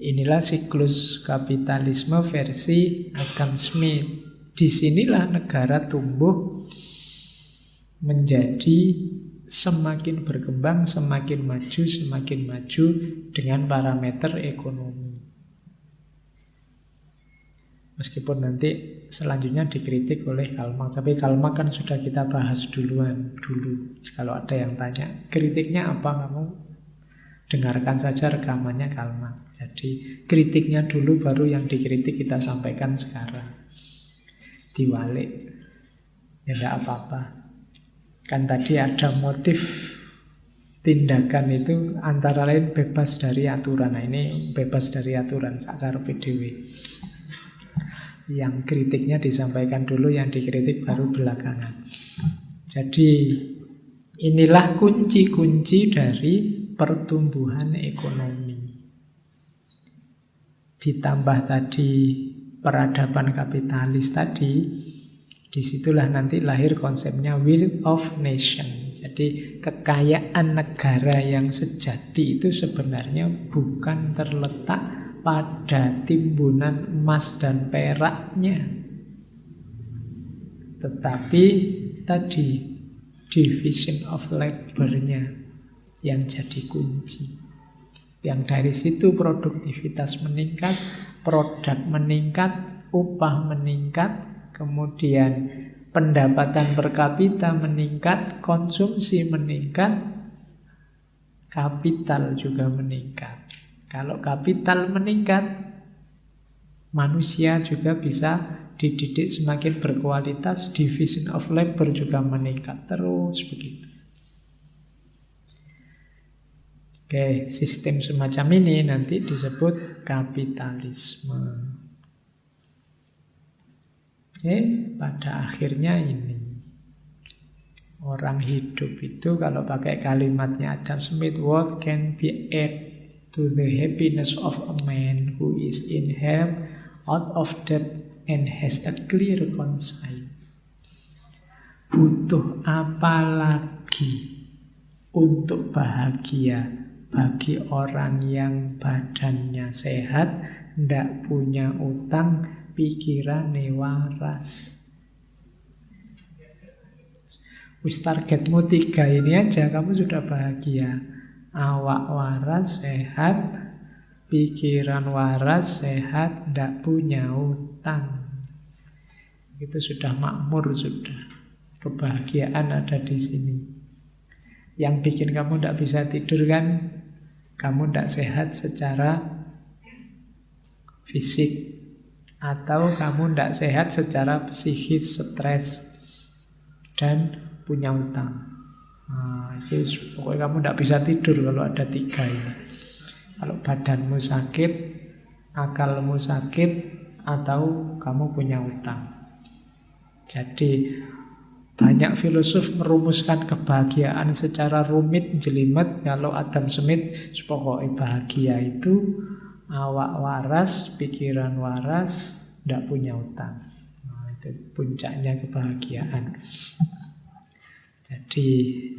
inilah siklus kapitalisme versi Adam Smith. Disinilah negara tumbuh menjadi semakin berkembang, semakin maju dengan parameter ekonomi. Meskipun nanti selanjutnya dikritik oleh Karl Marx, tapi Karl Marx kan sudah kita bahas dulu. Kalau ada yang tanya, kritiknya apa, kamu dengarkan saja rekamannya Karl Marx. Jadi kritiknya dulu, baru yang dikritik kita sampaikan sekarang. diwalik. Ya tidak apa-apa. Kan tadi ada motif tindakan itu antara lain bebas dari aturan. Nah, ini bebas dari aturan sakar PDW. Yang kritiknya disampaikan dulu, yang dikritik baru belakangan. Jadi inilah kunci-kunci dari pertumbuhan ekonomi. Ditambah tadi peradaban kapitalis tadi, disitulah nanti lahir konsepnya will of nation. Jadi kekayaan negara yang sejati itu sebenarnya bukan terletak pada timbunan emas dan peraknya, tetapi tadi division of labor-nya yang jadi kunci. Yang dari situ produktivitas meningkat, produk meningkat, upah meningkat, kemudian pendapatan per kapita meningkat, konsumsi meningkat, kapital juga meningkat. Kalau kapital meningkat, manusia juga bisa dididik semakin berkualitas, division of labor juga meningkat, terus begitu. Oke, sistem semacam ini nanti disebut kapitalisme. Oke, pada akhirnya ini orang hidup itu kalau pakai kalimatnya Adam Smith, what can be added to the happiness of a man who is in health, out of debt, and has a clear conscience. Butuh apa lagi untuk bahagia bagi orang yang badannya sehat, ndak punya utang, pikirannya waras. Wis targetmu 3 ini aja, kamu sudah bahagia. Awak waras, sehat, pikiran waras, sehat, ndak punya utang. Itu sudah makmur, sudah. Kebahagiaan ada di sini. Yang bikin kamu ndak bisa tidur kan, kamu tidak sehat secara fisik, atau kamu tidak sehat secara psikis, stres, dan punya utang. Nah, pokoknya kamu tidak bisa tidur kalau ada 3 ini. Kalau badanmu sakit, akalmu sakit, atau kamu punya utang. Jadi banyak filosof merumuskan kebahagiaan secara rumit, jelimet. Kalau Adam Smith, pokoknya bahagia itu awak waras, pikiran waras, tidak punya utang. Nah, itu puncaknya kebahagiaan. Jadi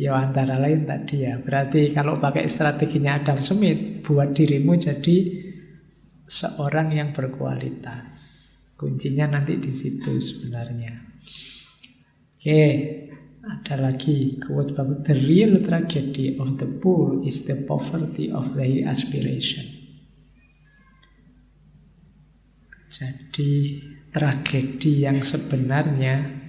ya antara lain tadi ya. Berarti kalau pakai strateginya Adam Smith, buat dirimu jadi seorang yang berkualitas. Kuncinya nanti di situ sebenarnya. Oke, ada lagi quote bagus. The real tragedy of the poor is the poverty of their aspiration. Jadi tragedi yang sebenarnya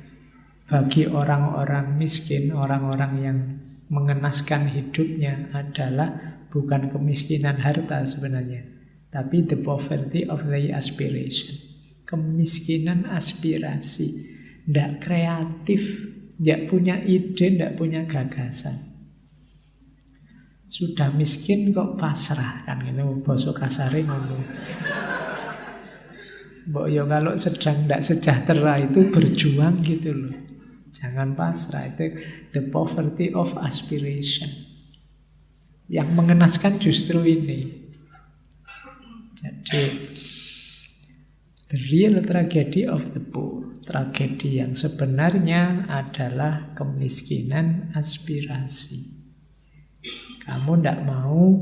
bagi orang-orang miskin, orang-orang yang mengenaskan hidupnya adalah bukan kemiskinan harta sebenarnya, tapi the poverty of their aspiration. Kemiskinan aspirasi. Tidak kreatif, tidak punya ide, tidak punya gagasan. Sudah miskin kok pasrah, kan gitu, basa kasare ngomong. Mbok yo kalau sedang tidak sejahtera itu berjuang gitu loh. Jangan pasrah, itu the poverty of aspiration. Yang mengenaskan justru ini. Jadi the real tragedy of the poor. Tragedi yang sebenarnya adalah kemiskinan aspirasi. Kamu tidak mau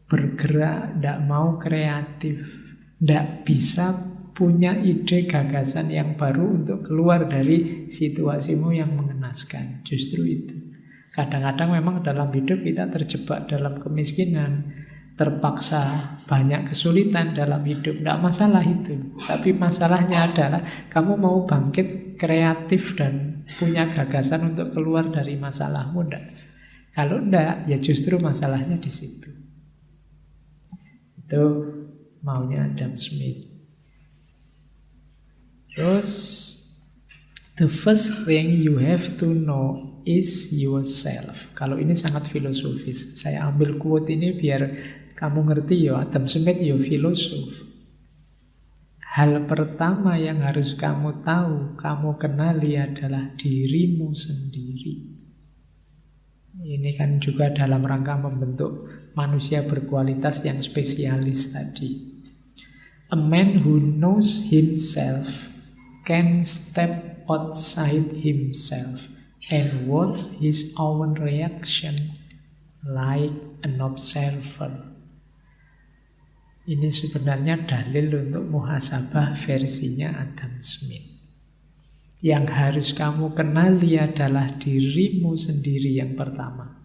bergerak, tidak mau kreatif, tidak bisa punya ide gagasan yang baru untuk keluar dari situasimu yang mengenaskan. Justru itu. Kadang-kadang memang dalam hidup kita terjebak dalam kemiskinan, terpaksa banyak kesulitan dalam hidup. Tidak masalah itu. Tapi masalahnya adalah kamu mau bangkit kreatif dan punya gagasan untuk keluar dari masalahmu. Tidak. Kalau tidak, ya justru masalahnya di situ. Itu maunya Adam Smith. Terus The first thing you have to know is yourself. Kalau ini sangat filosofis. Saya ambil quote ini biar kamu ngerti ya, Adam Smith ya filosof. Hal pertama yang harus kamu tahu, kamu kenali adalah dirimu sendiri. Ini kan juga dalam rangka membentuk manusia berkualitas yang spesialis tadi. A man who knows himself can step outside himself and watch his own reaction like an observer. Ini sebenarnya dalil untuk muhasabah versinya Adam Smith. Yang harus kamu kenali adalah dirimu sendiri yang pertama.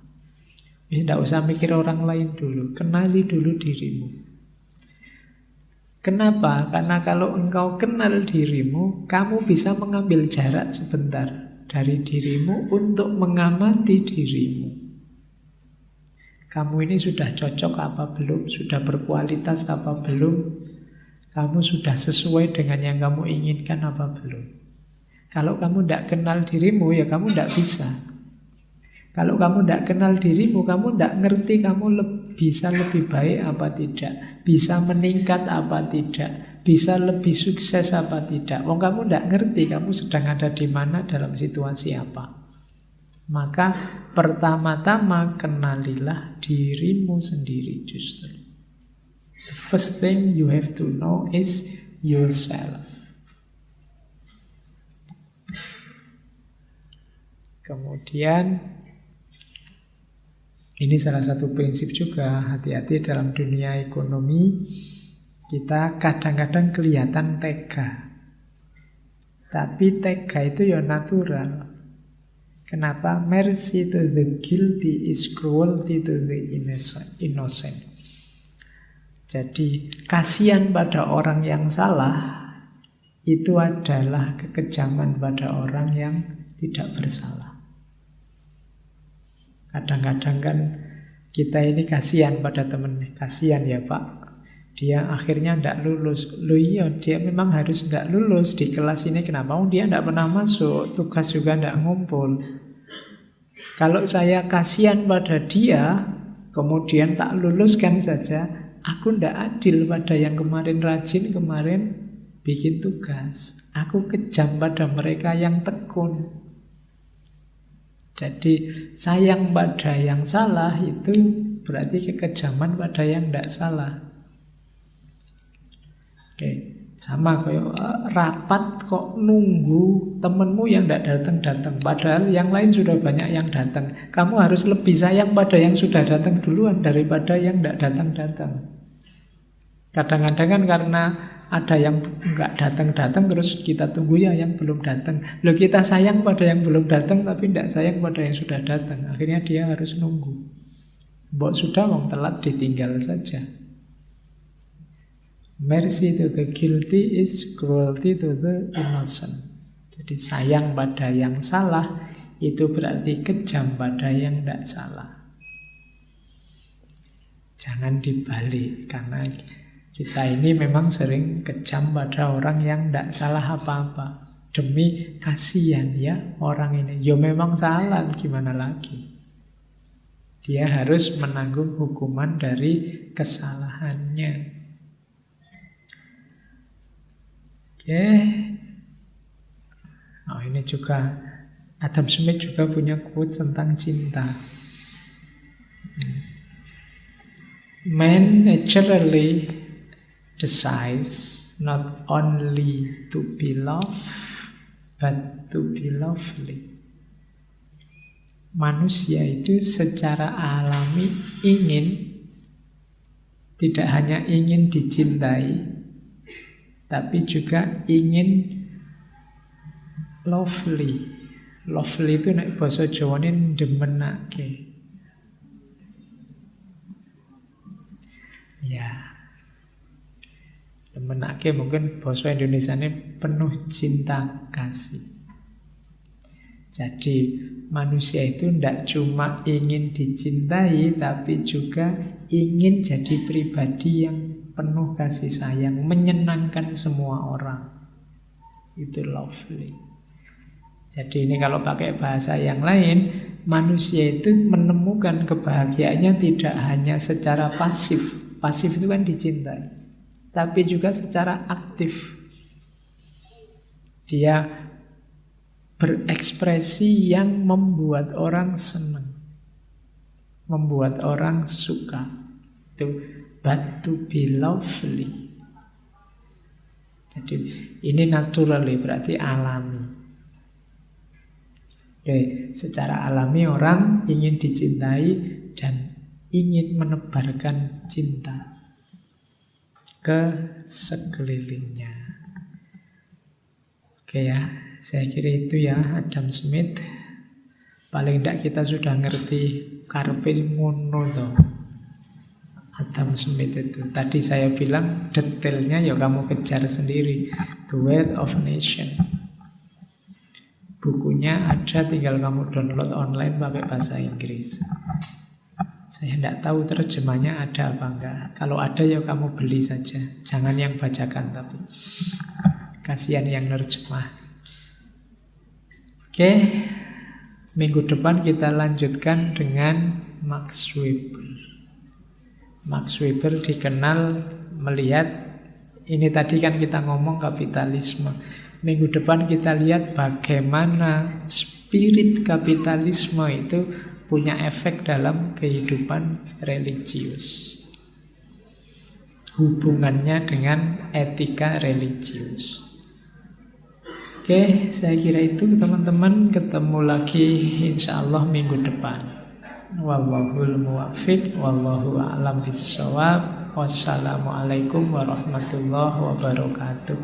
Tidak usah mikir orang lain dulu, kenali dulu dirimu. Kenapa? Karena kalau engkau kenal dirimu, kamu bisa mengambil jarak sebentar dari dirimu untuk mengamati dirimu. Kamu ini sudah cocok apa belum? Sudah berkualitas apa belum? Kamu sudah sesuai dengan yang kamu inginkan apa belum? Kalau kamu tidak kenal dirimu, ya kamu tidak bisa. Kalau kamu tidak kenal dirimu, kamu tidak ngerti kamu bisa lebih baik apa tidak, bisa meningkat apa tidak, bisa lebih sukses apa tidak. Wong kamu tidak ngerti kamu sedang ada di mana dalam situasi apa. Maka pertama-tama kenalilah dirimu sendiri justru. The first thing you have to know is yourself. Kemudian ini salah satu prinsip juga, hati-hati dalam dunia ekonomi. Kita kadang-kadang kelihatan tega, tapi tega itu ya natural. Kenapa? Mercy to the guilty is cruelty to the innocent. Jadi kasihan pada orang yang salah itu adalah kekejaman pada orang yang tidak bersalah. Kadang-kadang kan kita ini kasihan pada teman, kasihan ya Pak, dia akhirnya tidak lulus. Loh iya, dia memang harus tidak lulus di kelas ini. Kenapa? Dia tidak pernah masuk, tugas juga tidak ngumpul. Kalau saya kasihan pada dia, kemudian tak luluskan saja, aku tidak adil pada yang kemarin rajin, kemarin bikin tugas. Aku kejam pada mereka yang tekun. Jadi sayang pada yang salah itu berarti kekejaman pada yang tidak salah. Oke, sama kayak rapat kok nunggu temenmu yang tidak datang-datang, padahal yang lain sudah banyak yang datang. Kamu harus lebih sayang pada yang sudah datang duluan daripada yang tidak datang-datang. Kadang-kadang kan karena ada yang nggak datang-datang terus kita tunggu ya yang belum datang. Loh, kita sayang pada yang belum datang tapi tidak sayang pada yang sudah datang. Akhirnya dia harus nunggu. Mbok sudah wong telat ditinggal saja. Mercy to the guilty is cruelty to the innocent. Jadi sayang pada yang salah itu berarti kejam pada yang tidak salah. Jangan dibalik, karena kita ini memang sering kejam pada orang yang tidak salah apa-apa. Demi kasihan ya orang ini. Ya memang salah, gimana lagi. Dia harus menanggung hukuman dari kesalahannya. Oke. Oh, ini juga Adam Smith juga punya quote tentang cinta. Man naturally decides not only to be loved, but to be lovely. Manusia itu secara alami ingin, tidak hanya ingin dicintai, tapi juga ingin lovely. Lovely itu nek basa Jawane demenake. Ya. Demenake mungkin bahasa Indonesia ini penuh cinta kasih. Jadi manusia itu tidak cuma ingin dicintai, tapi juga ingin jadi pribadi yang penuh kasih sayang, menyenangkan semua orang. Itu lovely. Jadi ini kalau pakai bahasa yang lain, manusia itu menemukan kebahagiaannya tidak hanya secara pasif. Pasif itu kan dicintai. Tapi juga secara aktif. Dia berekspresi yang membuat orang senang. Membuat orang suka. Itu but to be lovely. Jadi ini naturally, berarti alami. Oke, secara alami orang ingin dicintai dan ingin menebarkan cinta ke sekelilingnya. Oke ya, saya kira itu ya Adam Smith. Paling tidak kita sudah ngerti karpe ngono toh. Adam Smith itu. Tadi saya bilang detailnya ya kamu kejar sendiri. The Wealth of Nation. Bukunya ada, tinggal kamu download online pakai bahasa Inggris. Saya tidak tahu terjemahnya ada apa enggak. Kalau ada ya kamu beli saja. Jangan yang bacakan tapi. Kasihan yang nerjemah. Oke. Minggu depan kita lanjutkan dengan Max Weber. Max Weber dikenal melihat, ini tadi kan kita ngomong kapitalisme. Minggu depan kita lihat bagaimana spirit kapitalisme itu punya efek dalam kehidupan religius. Hubungannya dengan etika religius. Oke, saya kira itu teman-teman. Ketemu lagi insya Allah minggu depan. Wallahul muwaffiq, wallahu a'lam bishawab. Wassalamualaikum warahmatullahi wabarakatuh.